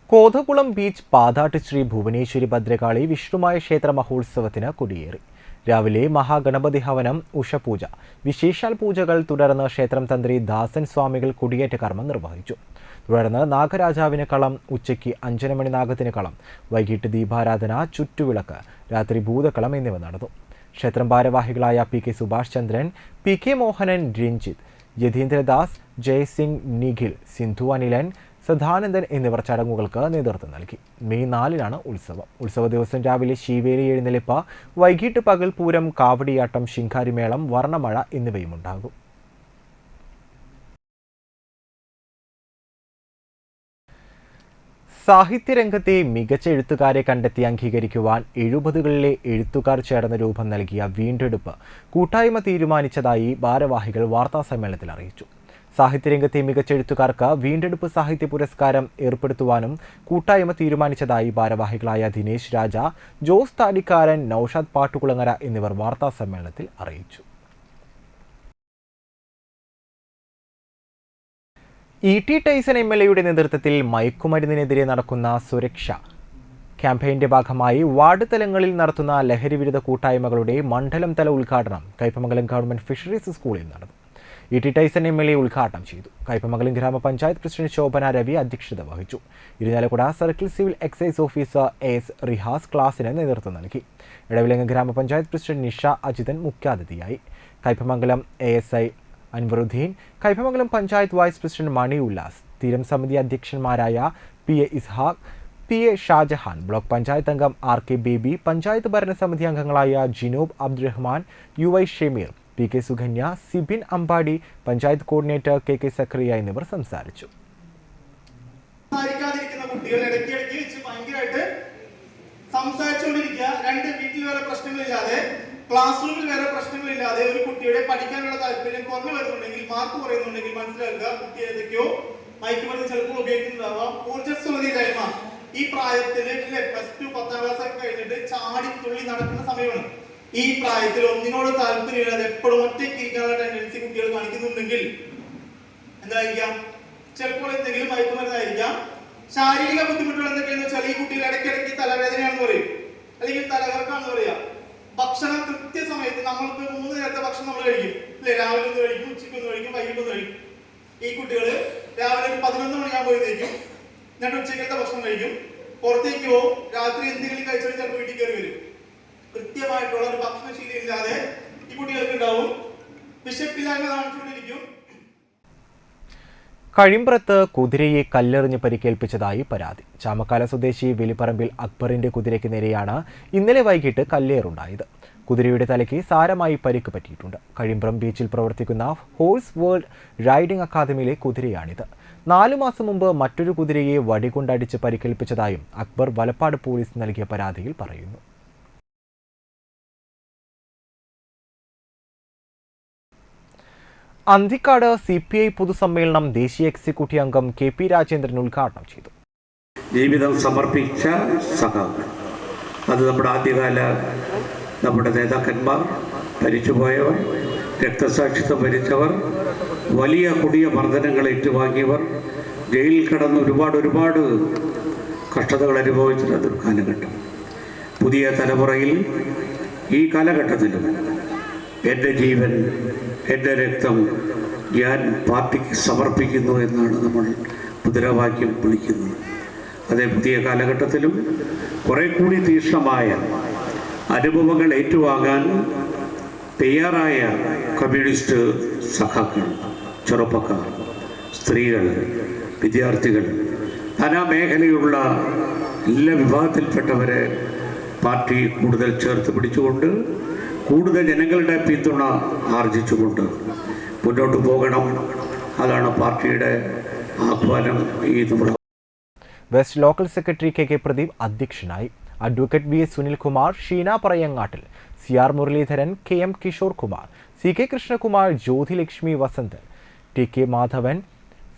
കോതകുളം ബീച്ച് പാതാട്ട് ശ്രീ ഭുവനേശ്വരി ഭദ്രകാളി വിഷ്ണുമായ ക്ഷേത്ര മഹോത്സവത്തിന് കൊടിയേറി. രാവിലെ മഹാഗണപതി ഹവനം, ഉഷപൂജ, വിശേഷാൽ പൂജകൾ തുടർന്ന് ക്ഷേത്രം തന്ത്രി ദാസൻ സ്വാമികൾ കൊടിയേറ്റ കർമ്മം നിർവഹിച്ചു. തുടർന്ന് നാഗരാജാവിന് കളം, ഉച്ചയ്ക്ക് അഞ്ചനമണി നാഗത്തിന് കളം, വൈകിട്ട് ദീപാരാധന, ചുറ്റുവിളക്ക്, രാത്രി ഭൂതക്കളം എന്നിവ നടന്നു. ക്ഷേത്രം ഭാരവാഹികളായ പി.കെ. സുഭാഷ് ചന്ദ്രൻ, പി.കെ. മോഹനൻ, രഞ്ജിത്ത്, യതീന്ദ്രദാസ്, ജയസിംഗ്, നിഖിൽ, സിന്ധു അനിലൻ, സദാനന്ദൻ എന്നിവർ ചടങ്ങുകൾക്ക് നേതൃത്വം നൽകി. മെയ് 4-നാണ് ഉത്സവം. ഉത്സവ ദിവസം രാവിലെ ശീവേലി എഴുന്നള്ളിപ്പ്, വൈകിട്ട് പകൽപൂരം, കാവടിയാട്ടം, ശിങ്കാരിമേളം, വർണ്ണമഴ എന്നിവയുമുണ്ടാകും. സാഹിത്യരംഗത്തെ മികച്ച എഴുത്തുകാരെ കണ്ടെത്തി അംഗീകരിക്കുവാൻ 70കളിലെ എഴുത്തുകാർ ചേർന്ന് രൂപം നൽകിയ വീണ്ടെടുപ്പ് കൂട്ടായ്മ തീരുമാനിച്ചതായി ഭാരവാഹികൾ വാർത്താസമ്മേളനത്തിൽ അറിയിച്ചു. സാഹിത്യരംഗത്തെ മികച്ച എഴുത്തുകാർക്ക് വീണ്ടെടുപ്പ് സാഹിത്യ പുരസ്കാരം ഏർപ്പെടുത്തുവാനും കൂട്ടായ്മ തീരുമാനിച്ചതായി ഭാരവാഹികളായ ദിനേശ് രാജ, ജോസ് താടിക്കാരൻ, നൌഷാദ് പാട്ടുകുളങ്ങര എന്നിവർ വാർത്താസമ്മേളനത്തിൽ അറിയിച്ചു. ഇ.ടി. ടൈസൺ എം.എൽ.എയുടെ നേതൃത്വത്തിൽ മയക്കുമരുന്നിനെതിരെ നടക്കുന്ന സുരക്ഷ ക്യാമ്പയിന്റെ ഭാഗമായി വാർഡ് തലങ്ങളിൽ നടത്തുന്ന ലഹരിവിരുദ്ധ കൂട്ടായ്മകളുടെ മണ്ഡലം തല ഉദ്ഘാടനം കയ്പമംഗലം ഗവൺമെന്റ് ഫിഷറീസ് സ്കൂളിൽ നടന്നു. ഇ.ടി. ടൈസൺ എം.എൽ.എ ഉദ്ഘാടനം ചെയ്തു. കയ്പമംഗലം ഗ്രാമപഞ്ചായത്ത് പ്രസിഡന്റ് ശോഭന രവി അധ്യക്ഷത വഹിച്ചു. Irinjalakuda circle civil excise officer S Rihas ക്ലാസിന് നേതൃത്വം നൽകി. ഇടവിലങ്ങ് ഗ്രാമപഞ്ചായത്ത് പ്രസിഡന്റ് നിഷ അജിതൻ മുഖ്യാതിഥിയായി. Kaipamangalam ASI Anvaruddin, Kaipamangalam panchayat vice president Mani Ullas, സ്ഥിരം സമിതി അധ്യക്ഷന്മാരായ P.A. Ishaq, P.A. Shajahan, block panchayat അംഗം R.K. ബേബി, പഞ്ചായത്ത് ഭരണസമിതി അംഗങ്ങളായ Jinoob Abdurahman, U.I. Shameer, P.K. Sukanya, Sibin Ambadi, panchayat coordinator K.K. Zakariya എന്നിവർ സംസാരിച്ചു. സംസാരിച്ചുകൊണ്ടിരിക്കുക, രണ്ട് വീട്ടിൽ വേറെ പ്രശ്നങ്ങളില്ലാതെ, ക്ലാസ് റൂമിൽ വേറെ പ്രശ്നങ്ങളില്ലാതെ ഒരു കുട്ടിയുടെ പഠിക്കാനുള്ള താല്പര്യം കുറഞ്ഞു വരുന്നുണ്ടെങ്കിൽ, മാർക്ക് കുറയുന്നുണ്ടെങ്കിൽ മനസ്സിലാക്കുക കുട്ടി ഏതൊക്കെയോ മയക്കുമരുന്ന് ചിലപ്പോൾ ഉപയോഗിക്കുന്നതാവാം. ഊർജ്ജസ്വലതയില്ലായ്മ ഈ പ്രായത്തിൽ +2 10ാം ക്ലാസ് ഒക്കെ കഴിഞ്ഞിട്ട് ചാടിത്തുള്ളി നടക്കുന്ന സമയമാണ്. ഈ പ്രായത്തിൽ ഒന്നിനോട് താല്പര്യമില്ലാതെ എപ്പോഴും ഒറ്റയ്ക്ക് ഇരിക്കാനുള്ള ടെൻഡൻസി കുട്ടികൾ കാണിക്കുന്നുണ്ടെങ്കിൽ എന്തായിരിക്കാം? ചിലപ്പോൾ എന്തെങ്കിലും മയക്കുമരുന്നായിരിക്കാം. ശാരീരിക ബുദ്ധിമുട്ടുകൾ എന്തൊക്കെയാണെന്ന് വെച്ചാൽ ഈ കുട്ടികൾ ഇടയ്ക്കിടയ്ക്ക് തലവേദനയാണെന്ന് പറയും, അല്ലെങ്കിൽ തലകറക്കാണെന്ന് പറയാം. ഭക്ഷണം കൃത്യസമയത്ത് നമ്മൾക്ക് 3 നേരത്തെ ഭക്ഷണം നമ്മൾ കഴിക്കും അല്ലെ? രാവിലെ ഒന്ന് കഴിക്കും, ഉച്ചയ്ക്ക് ഒന്ന് കഴിക്കും, വൈകിട്ട് ഒന്ന് കഴിക്കും. ഈ കുട്ടികൾ രാവിലെ ഒരു 11 മണിയാകുമ്പോൾ എഴുന്നേക്കും, എന്നിട്ട് ഉച്ചക്കത്തെ ഭക്ഷണം കഴിക്കും, പുറത്തേക്ക് പോകും, രാത്രി എന്തെങ്കിലും കഴിച്ചിട്ട് ചിലപ്പോൾ വീട്ടിൽ കയറി വരും. കൃത്യമായിട്ടുള്ള ഒരു ഭക്ഷണശീലം ഇല്ലാതെ ഈ കുട്ടികൾക്ക് ഉണ്ടാവും. വിശപ്പില്ലായ്മ കാണിച്ചുകൊണ്ടിരിക്കും. കഴിമ്പ്രത്ത് കുതിരയെ കല്ലെറിഞ്ഞ് പരിക്കേൽപ്പിച്ചതായി പരാതി. ചാമക്കാല സ്വദേശി വെലിപ്പറമ്പിൽ അക്ബറിന്റെ കുതിരയ്ക്ക് നേരെയാണ് ഇന്നലെ വൈകിട്ട് കല്ലേറുണ്ടായത്. കുതിരയുടെ തലയ്ക്ക് സാരമായി പരിക്ക് പറ്റിയിട്ടുണ്ട്. കഴിമ്പ്രം ബീച്ചിൽ പ്രവർത്തിക്കുന്ന ഹോഴ്സ് വേൾഡ് റൈഡിംഗ് അക്കാദമിയിലെ കുതിരയാണിത്. 4 മാസം മുമ്പ് മറ്റൊരു കുതിരയെ വടികൊണ്ടടിച്ച് പരിക്കേൽപ്പിച്ചതായും അക്ബർ വലപ്പാട് പോലീസ് നൽകിയ പരാതിയിൽ പറയുന്നു. അന്തിക്കാട് CPI പൊതുസമ്മേളനം ദേശീയ എക്സിക്യൂട്ടീവ് അംഗം KP രാജേന്ദ്രൻ ഉദ്ഘാടനം ചെയ്തു. ജീവിതം സമർപ്പിച്ച സഖാക്കൾ, അത് നമ്മുടെ ആദ്യകാല നമ്മുടെ നേതാക്കന്മാർ, മരിച്ചുപോയവർ, രക്തസാക്ഷിത്വം വരിച്ചവർ, വലിയ കൊടിയ മർദ്ദനങ്ങൾ ഏറ്റുവാങ്ങിയവർ, ജയിലിൽ കിടന്ന് ഒരുപാട് കഷ്ടതകൾ അനുഭവിച്ചിരുന്ന കാലഘട്ടം. പുതിയ തലമുറയിൽ ഈ കാലഘട്ടത്തിലും എൻ്റെ ജീവൻ, എൻ്റെ രക്തം ഞാൻ പാർട്ടിക്ക് സമർപ്പിക്കുന്നു എന്നാണ് നമ്മൾ മുദ്രാവാക്യം വിളിക്കുന്നത്. അതേ പുതിയ കാലഘട്ടത്തിലും കുറെ കൂടി തീക്ഷ്ണമായ അനുഭവങ്ങൾ ഏറ്റുവാങ്ങാൻ തയ്യാറായ കമ്മ്യൂണിസ്റ്റ് സഖാക്കൾ, ചെറുപ്പക്കാർ, സ്ത്രീകൾ, വിദ്യാർത്ഥികൾ, നാനാ മേഖലയുള്ള എല്ലാ വിഭാഗത്തിൽപ്പെട്ടവരെ പാർട്ടി കൂടുതൽ ചേർത്ത് പിടിച്ചുകൊണ്ട് കൂടുതൽ ജനങ്ങളുടെ പിന്തുണ ആർജിച്ചുകൊണ്ട് മുന്നോട്ട് പോകണം. അതാണ് പാർട്ടിയുടെ ആഹ്വാനം. ഈ നമ്മുടെ west local secretary KK Pradeep അധ്യക്ഷനായി. Advocate VS Sunilkumar, Sheena Parayangattil, CR Muraleedharan, KM Kishore Kumar, CK Krishnakumar, Jyothilakshmi Vasanthan, TK Madhavan,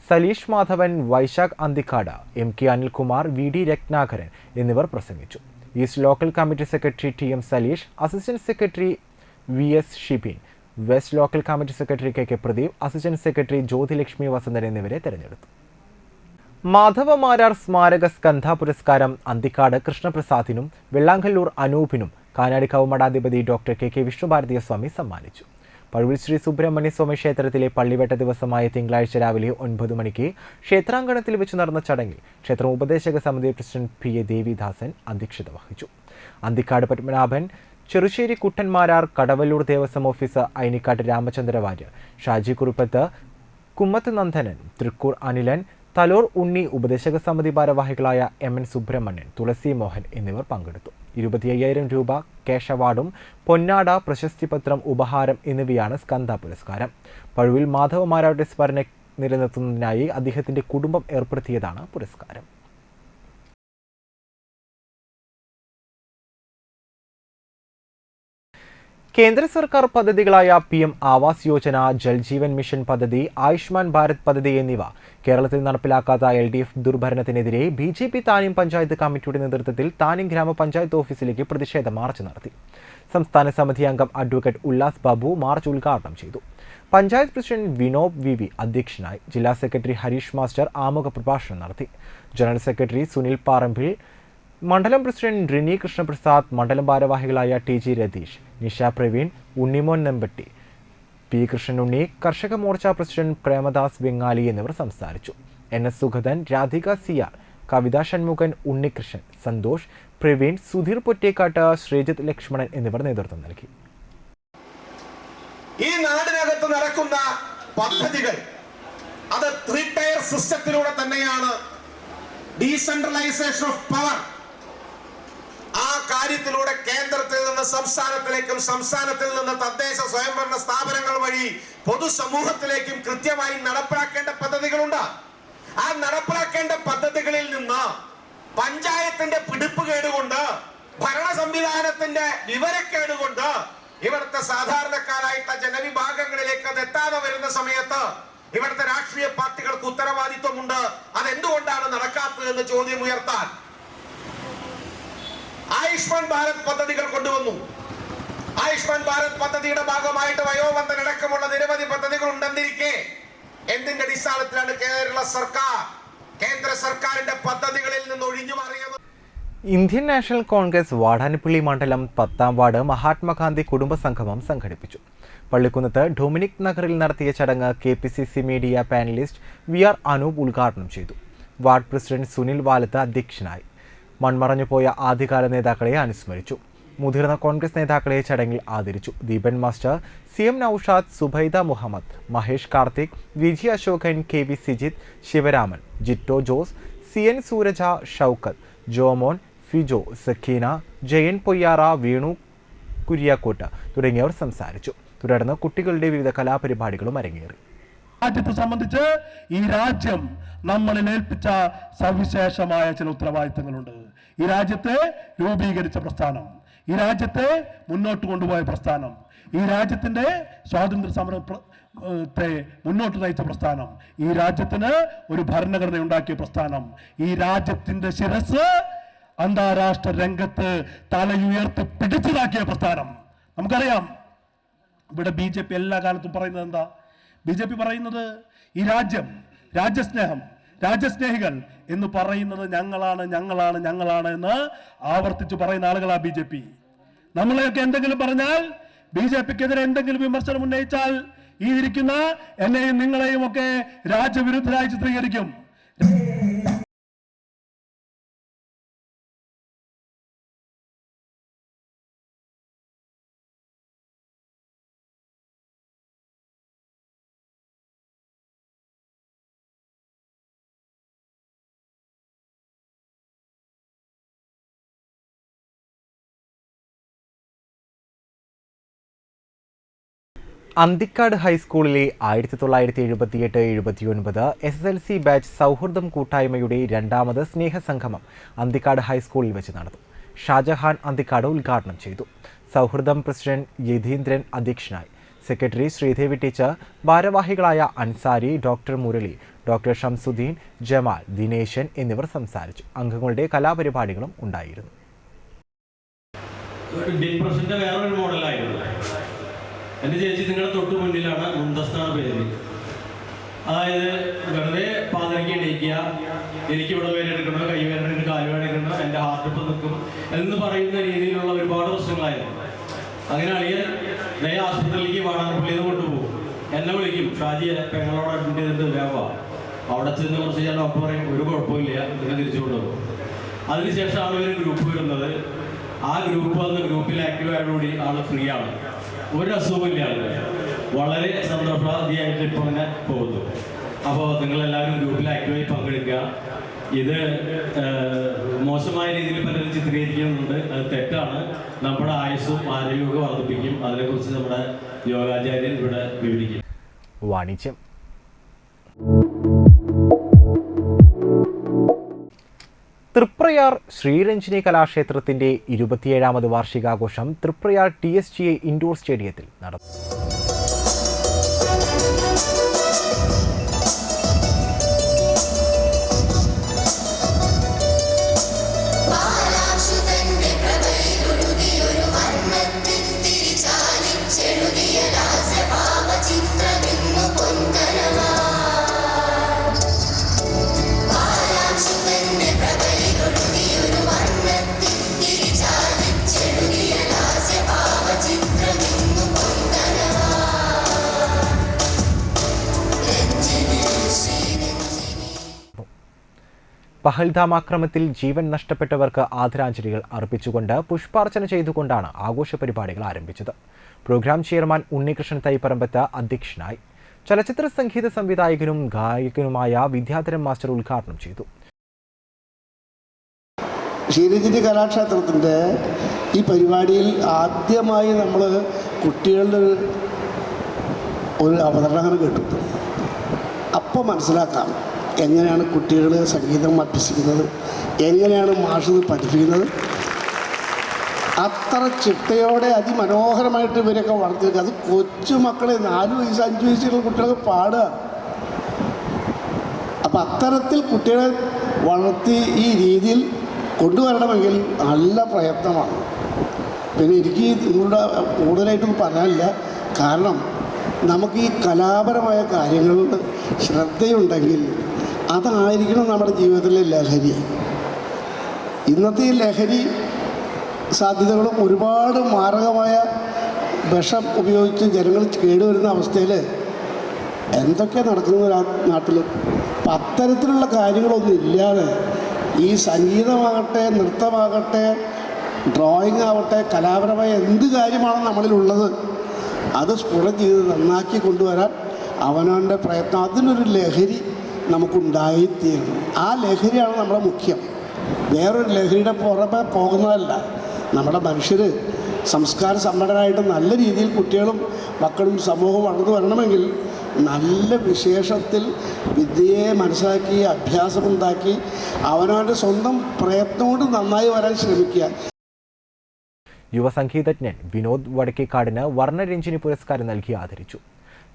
Saleesh Madhavan, Vaishakh Anthikad, MK Anilkumar, VD Ratnakaran എന്നിവർ പ്രസംഗിച്ചു. East local committee secretary TM Saleesh, assistant secretary VS Shibin, west local committee secretary KK Pradeep, assistant secretary Jyothilakshmi Vasanthan എന്നിവരെ തെരഞ്ഞെടുത്തു. മാധവമാരാർ സ്മാരക സ്കന്ധ പുരസ്കാരം അന്തിക്കാട് കൃഷ്ണപ്രസാദിനും വെള്ളാങ്കല്ലൂർ അനൂപിനും കാനാടിക്കാവ് മഠാധിപതി ഡോക്ടർ കെ വിഷ്ണുഭാരതീയ സ്വാമി സമ്മാനിച്ചു. പഴുവിൽ ശ്രീ സുബ്രഹ്മണ്യ സ്വാമി ക്ഷേത്രത്തിലെ പള്ളിവേട്ട ദിവസമായ തിങ്കളാഴ്ച രാവിലെ 9 മണിക്ക് ക്ഷേത്രാങ്കണത്തിൽ വെച്ച് നടന്ന ചടങ്ങിൽ ക്ഷേത്ര ഉപദേശക സമിതി പ്രസിഡന്റ് PA ദേവിദാസൻ അധ്യക്ഷത വഹിച്ചു. അന്തിക്കാട് പത്മനാഭൻ, ചെറുശ്ശേരി കുട്ടന്മാരാർ, കടവല്ലൂർ ദേവസ്വം ഓഫീസർ ഐനിക്കാട്ട് രാമചന്ദ്ര വാര്യർ, ഷാജി കുറുപ്പത്ത്, കുമ്മത്ത് നന്ദനൻ, തൃക്കൂർ അനിലൻ, തലോർ ഉണ്ണി, ഉപദേശക സമിതി ഭാരവാഹികളായ MN സുബ്രഹ്മണ്യൻ, തുളസി മോഹൻ എന്നിവർ പങ്കെടുത്തു. 25,000 രൂപ ക്യാഷ് അവാർഡും പൊന്നാട, പ്രശസ്തിപത്രം, ഉപഹാരം എന്നിവയാണ് സ്കന്ദ പുരസ്കാരം. പഴുവിൽ മാധവമാരാരുടെ സ്മരണ നിലനിർത്തുന്നതിനായി അദ്ദേഹത്തിന്റെ കുടുംബം ഏർപ്പെടുത്തിയതാണ് പുരസ്കാരം. കേന്ദ്ര സർക്കാർ പദ്ധതികളായ PM ആവാസ് യോജന, ജൽജീവൻ മിഷൻ പദ്ധതി, ആയുഷ്മാൻ ഭാരത് പദ്ധതി എന്നിവ കേരളത്തിൽ നടപ്പിലാക്കാത്ത LDF ദുർഭരണത്തിനെതിരെ BJP താനിം പഞ്ചായത്ത് കമ്മിറ്റിയുടെ നേതൃത്വത്തിൽ താനിം ഗ്രാമപഞ്ചായത്ത് ഓഫീസിലേക്ക് പ്രതിഷേധ മാർച്ച് നടത്തി. സംസ്ഥാന സമിതി അംഗം അഡ്വക്കേറ്റ് ഉല്ലാസ് ബാബു മാർച്ച് ഉദ്ഘാടനം ചെയ്തു. പഞ്ചായത്ത് പ്രസിഡന്റ് വിനോബ് VV അധ്യക്ഷനായി. ജില്ലാ സെക്രട്ടറി ഹരീഷ് മാസ്റ്റർ ആമുഖ പ്രഭാഷണം നടത്തി. ജനറൽ സെക്രട്ടറി സുനിൽ പാറമ്പിൽ, മണ്ഡലം പ്രസിഡന്റ് റിനി കൃഷ്ണപ്രസാദ്, മണ്ഡലം ഭാരവാഹികളായ TG രതീഷ്, നിഷ പ്രവീൺ, ഉണ്ണിമോൻ നെമ്പട്ടി, P കൃഷ്ണനുണ്ണി, കർഷക മോർച്ച പ്രസിഡന്റ് പ്രേമദാസ് വെങ്ങാലി എന്നിവർ സംസാരിച്ചു. NS സുഗതൻ, രാധിക CR, കവിത ഷൺമുഖൻ, ഉണ്ണികൃഷ്ണൻ, സന്തോഷ്, പ്രവീൺ, സുധീർ പൊറ്റേക്കാട്ട്, ശ്രീജിത്ത് ലക്ഷ്മണൻ എന്നിവർ നേതൃത്വം നൽകി. ഈ നാടിനകത്ത് നടക്കുന്ന പദ്ധതികൾ അത് 3 ടയർ സിസ്റ്റത്തിലൂടെ തന്നെയാണ്. ഡീസെൻട്രലൈസേഷൻ ഓഫ് പവർ, ആ കാര്യത്തിലൂടെ കേന്ദ്രത്തിൽ നിന്ന് സംസ്ഥാനത്തിലേക്കും സംസ്ഥാനത്തിൽ നിന്ന് തദ്ദേശ സ്വയംഭരണ സ്ഥാപനങ്ങൾ വഴി പൊതുസമൂഹത്തിലേക്കും കൃത്യമായി നടപ്പിലാക്കേണ്ട പദ്ധതികളുണ്ട്. ആ നടപ്പിലാക്കേണ്ട പദ്ധതികളിൽ നിന്ന് പഞ്ചായത്തിന്റെ പിടിപ്പുകേടുകൊണ്ട്, ഭരണ സംവിധാനത്തിന്റെ വിവരക്കേടുകൊണ്ട് ഇവിടുത്തെ സാധാരണക്കാരായിട്ടുള്ള ജനവിഭാഗങ്ങളിലേക്ക് അത് എത്താതെ വരുന്ന സമയത്ത് ഇവിടുത്തെ രാഷ്ട്രീയ പാർട്ടികൾക്ക് ഉത്തരവാദിത്വമുണ്ട്. അതെന്തുകൊണ്ടാണ് നടക്കാത്തത് എന്ന് ചോദ്യം ഉയർത്താൻ ആയുഷ്മാൻ ഭാരത് പദ്ധതികൾ കൊണ്ടുവന്നു. ആയുഷ്മാൻ ഭാരത് പദ്ധതിയുടെ ഭാഗമായിട്ട് വയോവന്ധനടക്കമുള്ള നിരവധി പദ്ധതികൾ ഉണ്ടെന്നിരിക്കെ എന്തിന്റെ അടിസ്ഥാനത്തിലാണ് കേന്ദ്ര സർക്കാരിന്റെ പദ്ധതികളിൽ നിന്ന് ഒഴിഞ്ഞു മാറിയത്? ഇന്ത്യൻ നാഷണൽ കോൺഗ്രസ് വാടാനപ്പള്ളി മണ്ഡലം 10ാം വാർഡ് മഹാത്മാഗാന്ധി കുടുംബ സംഗമം സംഘടിപ്പിച്ചു. പള്ളിക്കുന്നത്ത് ഡൊമിനിക് നഗറിൽ നടത്തിയ ചടങ്ങ് KPCC media panellist VR Anoop ഉദ്ഘാടനം ചെയ്തു. വാർഡ് പ്രസിഡന്റ് സുനിൽ വാലത്ത് അധ്യക്ഷനായി. മൺമറഞ്ഞുപോയ ആദ്യകാല നേതാക്കളെ അനുസ്മരിച്ചു. മുതിർന്ന കോൺഗ്രസ് നേതാക്കളെ ചടങ്ങിൽ ആദരിച്ചു. Deepan master, CM Noushad, Subaida Muhammad, Mahesh Karthik, VG Ashokan, KV Sijith, Sivaraman, Jito Jose, CN Sooraja, Shoukath, Jomon, Fijo, Sakeena, Jayan Poyyara, Venu Kuriakkot തുടങ്ങിയവർ സംസാരിച്ചു. തുടർന്ന് കുട്ടികളുടെ വിവിധ കലാപരിപാടികളും അരങ്ങേറി. രാജ്യത്തെ സംബന്ധിച്ച് ഈ രാജ്യം നമ്മളിൽ ഏൽപ്പിച്ച സവിശേഷമായ ചില ഉത്തരവാദിത്തങ്ങളുണ്ട്. ഈ രാജ്യത്തെ രൂപീകരിച്ച പ്രസ്ഥാനം, ഈ രാജ്യത്തെ മുന്നോട്ട് കൊണ്ടുപോയ പ്രസ്ഥാനം, ഈ രാജ്യത്തിന്റെ സ്വാതന്ത്ര്യ സമരത്തെ മുന്നോട്ട് നയിച്ച പ്രസ്ഥാനം, ഈ രാജ്യത്തിന് ഒരു ഭരണഘടന ഉണ്ടാക്കിയ പ്രസ്ഥാനം, ഈ രാജ്യത്തിന്റെ ശിരസ് അന്താരാഷ്ട്ര രംഗത്ത് തലയുയർത്തി പിടിച്ചിലാക്കിയ പ്രസ്ഥാനം. നമുക്കറിയാം ഇവിടെ BJP എല്ലാ കാലത്തും പറയുന്നത് എന്താ? BJP പറയുന്നത് ഈ രാജ്യം, രാജ്യസ്നേഹം, രാജ്യസ്നേഹികൾ എന്ന് പറയുന്നത് ഞങ്ങളാണ് ഞങ്ങളാണ് ഞങ്ങളാണ് എന്ന് ആവർത്തിച്ച് പറയുന്ന ആളുകളാ BJP. നമ്മളെയൊക്കെ എന്തെങ്കിലും പറഞ്ഞാൽ, BJPക്കെതിരെ എന്തെങ്കിലും വിമർശനം ഉന്നയിച്ചാൽ ഈ ഇരിക്കുന്ന എന്നെയും നിങ്ങളെയും ഒക്കെ രാജ്യവിരുദ്ധരായി ചിത്രീകരിക്കും. അന്തിക്കാട് ഹൈസ്കൂളിലെ 1978-79 SSLC ബാച്ച് സൗഹൃദം കൂട്ടായ്മയുടെ 2ാമത് സ്നേഹസംഗമം അന്തിക്കാട് ഹൈസ്കൂളിൽ വെച്ച് നടന്നു. ഷാജഹാൻ അന്തിക്കാട് ഉദ്ഘാടനം ചെയ്തു. സൗഹൃദം പ്രസിഡന്റ് യതീന്ദ്രൻ അധ്യക്ഷനായി. സെക്രട്ടറി ശ്രീദേവി ടീച്ചർ, ഭാരവാഹികളായ അൻസാരി, ഡോക്ടർ മുരളി, ഡോക്ടർ ഷംസുദ്ദീൻ, ജമാൽ, ദിനേശൻ എന്നിവർ സംസാരിച്ചു. അംഗങ്ങളുടെ കലാപരിപാടികളും ഉണ്ടായിരുന്നു. ഡിപ്രഷന്റെ വേറൊരു മോഡലായിരുന്നു. എൻ്റെ ചേച്ചി നിങ്ങളുടെ തൊട്ട് മുന്നിലാണ്, മുന്തസ്താണ് പേര്. അതായത് വെറുതെ പാതിരയ്ക്ക് എണീക്കുക, എനിക്കിവിടെ വേദന എടുക്കണം, കൈ വേദന എടുക്കണം, കാല് വേദന എടുക്കണം, എൻ്റെ ഹാർട്ട് ഇപ്പം നിൽക്കും എന്ന് പറയുന്ന രീതിയിലുള്ള ഒരുപാട് പ്രശ്നങ്ങളായിരുന്നു. അങ്ങനെ അളിയൻ ദയ ആശുപത്രിയിലേക്ക് വാടാനപ്പള്ളിയിൽ നിന്ന് കൊണ്ടുപോകും. എന്നെ വിളിക്കും, ഷാജിയെ പെങ്ങളോട് അഡ്മിറ്റ് ചെയ്തിട്ട് വേവാ. അവിടെ ചെന്ന് കുറച്ച് ഞാൻ ഡോക്ടർ പറയും ഒരു കുഴപ്പമില്ല, നിങ്ങൾ തിരിച്ചു കൊണ്ടുപോകും. അതിനുശേഷമാണ് ഒരു ഗ്രൂപ്പ് വരുന്നത്. ആ ഗ്രൂപ്പ് വന്ന് ഗ്രൂപ്പിൽ ആക്റ്റീവായതോടുകൂടി ആൾ ഫ്രീ ആണ്, ഒരു അസുഖമില്ല ആളുകൾ, വളരെ സന്തോഷാദിയായിട്ട് ഇപ്പോൾ അങ്ങനെ പോകുന്നു. അപ്പോൾ നിങ്ങളെല്ലാവരും ഗ്രൂപ്പിൽ ആക്റ്റീവായി പങ്കെടുക്കുക. ഇത് മോശമായ രീതിയിൽ പലരും ചിത്രീകരിക്കുന്നുണ്ട്, അത് തെറ്റാണ്. നമ്മുടെ ആയുസ്സും ആരോഗ്യമൊക്കെ വർദ്ധിപ്പിക്കും. അതിനെക്കുറിച്ച് നമ്മുടെ യോഗാചാര്യൻ ഇവിടെ വിവരിക്കും. വാണിജ്യം. തൃപ്രയാർ ശ്രീരഞ്ജിനി കലാക്ഷേത്രത്തിന്റെ 27ാമത് വാർഷികാഘോഷം തൃപ്രയാർ TSGA ഇൻഡോർ സ്റ്റേഡിയത്തിൽ നടന്നു. പഹൽഗാം ആക്രമണത്തിൽ ജീവൻ നഷ്ടപ്പെട്ടവർക്ക് ആദരാഞ്ജലികൾ അർപ്പിച്ചുകൊണ്ട് പുഷ്പാർച്ചന ചെയ്തുകൊണ്ടാണ് ആഘോഷ പരിപാടികൾ ആരംഭിച്ചത്. പ്രോഗ്രാം ചെയർമാൻ ഉണ്ണികൃഷ്ണൻ തൈപ്പറമ്പത്ത് അധ്യക്ഷനായി. ചലച്ചിത്ര സംഗീത സംവിധായകനും ഗായകനുമായ വിദ്യാധരൻ മാസ്റ്റർ ഉദ്ഘാടനം ചെയ്തു. ശ്രീരഞ്ജിനി കലാക്ഷേത്രത്തിൻ്റെ ഈ പരിപാടിയിൽ ആദ്യമായി നമ്മൾ കുട്ടികളുടെ ഒരു അവതരണം കേട്ടു. അപ്പോൾ മനസ്സിലാക്കാം എങ്ങനെയാണ് കുട്ടികൾ സംഗീതം അഭ്യസിക്കുന്നത്, എങ്ങനെയാണ് മാഷ് പഠിപ്പിക്കുന്നത്. അത്ര ചിട്ടയോടെ അതിമനോഹരമായിട്ട് ഇവരൊക്കെ വളർത്തിയെടുക്കുക. അത് കൊച്ചുമക്കളെ 4 വയസ്സ് 5 വയസ്സുള്ള കുട്ടികളൊക്കെ പാടുക. അപ്പം അത്തരത്തിൽ കുട്ടികളെ വളർത്തി ഈ രീതിയിൽ കൊണ്ടുവരണമെങ്കിൽ നല്ല പ്രയത്നമാണ്. പിന്നെ എനിക്ക് നിങ്ങളുടെ കൂടുതലായിട്ടൊന്നും പറയാനില്ല. കാരണം നമുക്ക് ഈ കലാപരമായ കാര്യങ്ങളിൽ ശ്രദ്ധയുണ്ടെങ്കിൽ അതായിരിക്കണം നമ്മുടെ ജീവിതത്തിലെ ലഹരി. ഇന്നത്തെ ഈ ലഹരി സാധ്യതകളും ഒരുപാട് മാരകമായ വിഷം ഉപയോഗിച്ച് ജനങ്ങൾ കേടുവരുന്ന അവസ്ഥയിൽ എന്തൊക്കെ നടക്കുന്ന നാട്ടിൽ. അപ്പം അത്തരത്തിലുള്ള കാര്യങ്ങളൊന്നും ഇല്ലാതെ ഈ സംഗീതമാകട്ടെ, നൃത്തമാകട്ടെ, ഡ്രോയിങ് ആവട്ടെ, കലാപരമായ എന്ത് കാര്യമാണ് നമ്മളിലുള്ളത് അത് സ്ഫുടം ചെയ്ത് നന്നാക്കി കൊണ്ടുവരാൻ അവനവൻ്റെ പ്രയത്നം, അതിനൊരു ലഹരി നമുക്കുണ്ടായിത്തീരണം. ആ ലഹരിയാണ് നമ്മുടെ മുഖ്യം. വേറൊരു ലഹരിയുടെ പുറമെ പോകുന്നതല്ല. നമ്മുടെ മനുഷ്യർ സംസ്കാര സമ്പന്നരായിട്ട് നല്ല രീതിയിൽ കുട്ടികളും മക്കളും സമൂഹവും വളർന്നു വരണമെങ്കിൽ നല്ല വിശേഷത്തിൽ വിദ്യയെ മനസ്സിലാക്കി അഭ്യാസമുണ്ടാക്കി അവനവൻ്റെ സ്വന്തം പ്രയത്നം കൊണ്ട് നന്നായി വരാൻ ശ്രമിക്കുക. യുവസംഗീതജ്ഞൻ വിനോദ് വടക്കേക്കാടിന് വർണ്ണരഞ്ജിനി പുരസ്കാരം നൽകി ആദരിച്ചു.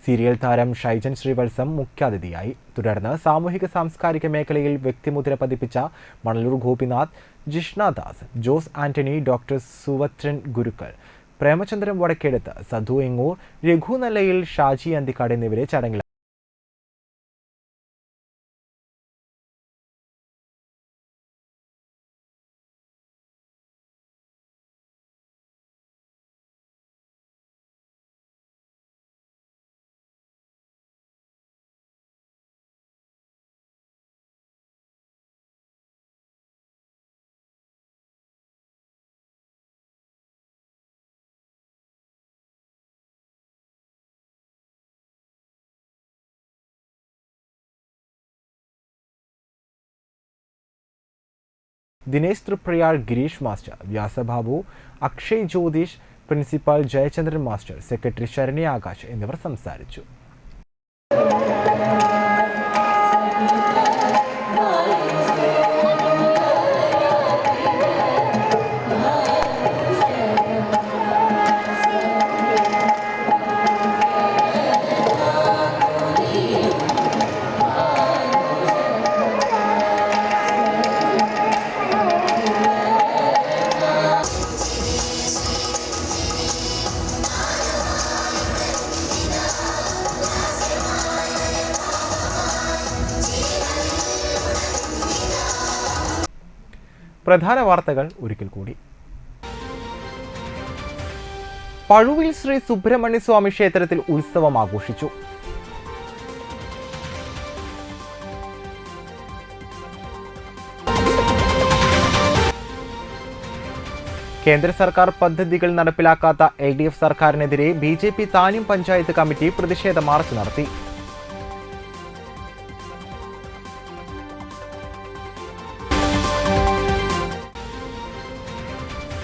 സീരിയൽ താരം ഷൈജൻ ശ്രീവത്സം മുഖ്യാതിഥിയായി. തുടർന്ന് സാമൂഹിക സാംസ്കാരിക മേഖലയിൽ വ്യക്തിമുദ്ര പതിപ്പിച്ച മണലൂർ ഗോപിനാഥ്, ജിഷ്ണദാസ്, ജോസ് ആന്റണി, ഡോക്ടർ സുവത്രൻ ഗുരുക്കൾ, പ്രേമചന്ദ്രൻ വടക്കേടത്ത്, സധു എങ്ങൂർ, രഘു നല്ലയിൽ, ഷാജി അന്തിക്കാട് എന്നിവരെ ചടങ്ങിൽ Dinesh Thriprayar, Girish master, Vyasababu, Akshay Jyothish, principal Jayachandran master, secretary Sharani Akash എന്നിവർ സംസാരിച്ചു. പ്രധാന വാർത്തകൾ ഒരിക്കൽ കൂടി. പഴുവിൽ ശ്രീ സുബ്രഹ്മണ്യ സ്വാമി ക്ഷേത്രത്തിൽ ഉത്സവം ആഘോഷിച്ചു. കേന്ദ്ര സർക്കാർ പദ്ധതികൾ നടപ്പിലാക്കാത്ത LDF സർക്കാരിനെതിരെ BJP താന്യം പഞ്ചായത്ത് കമ്മിറ്റി പ്രതിഷേധ മാർച്ച് നടത്തി.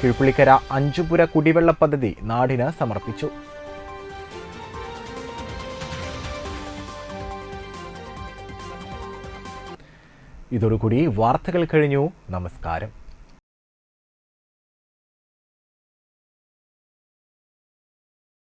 കീഴ്പുള്ളിക്കര അഞ്ചുപുര കുടിവെള്ള പദ്ധതി നാടിന് സമർപ്പിച്ചു. ഇതോടുകൂടി വാർത്തകൾ കഴിഞ്ഞു. നമസ്കാരം.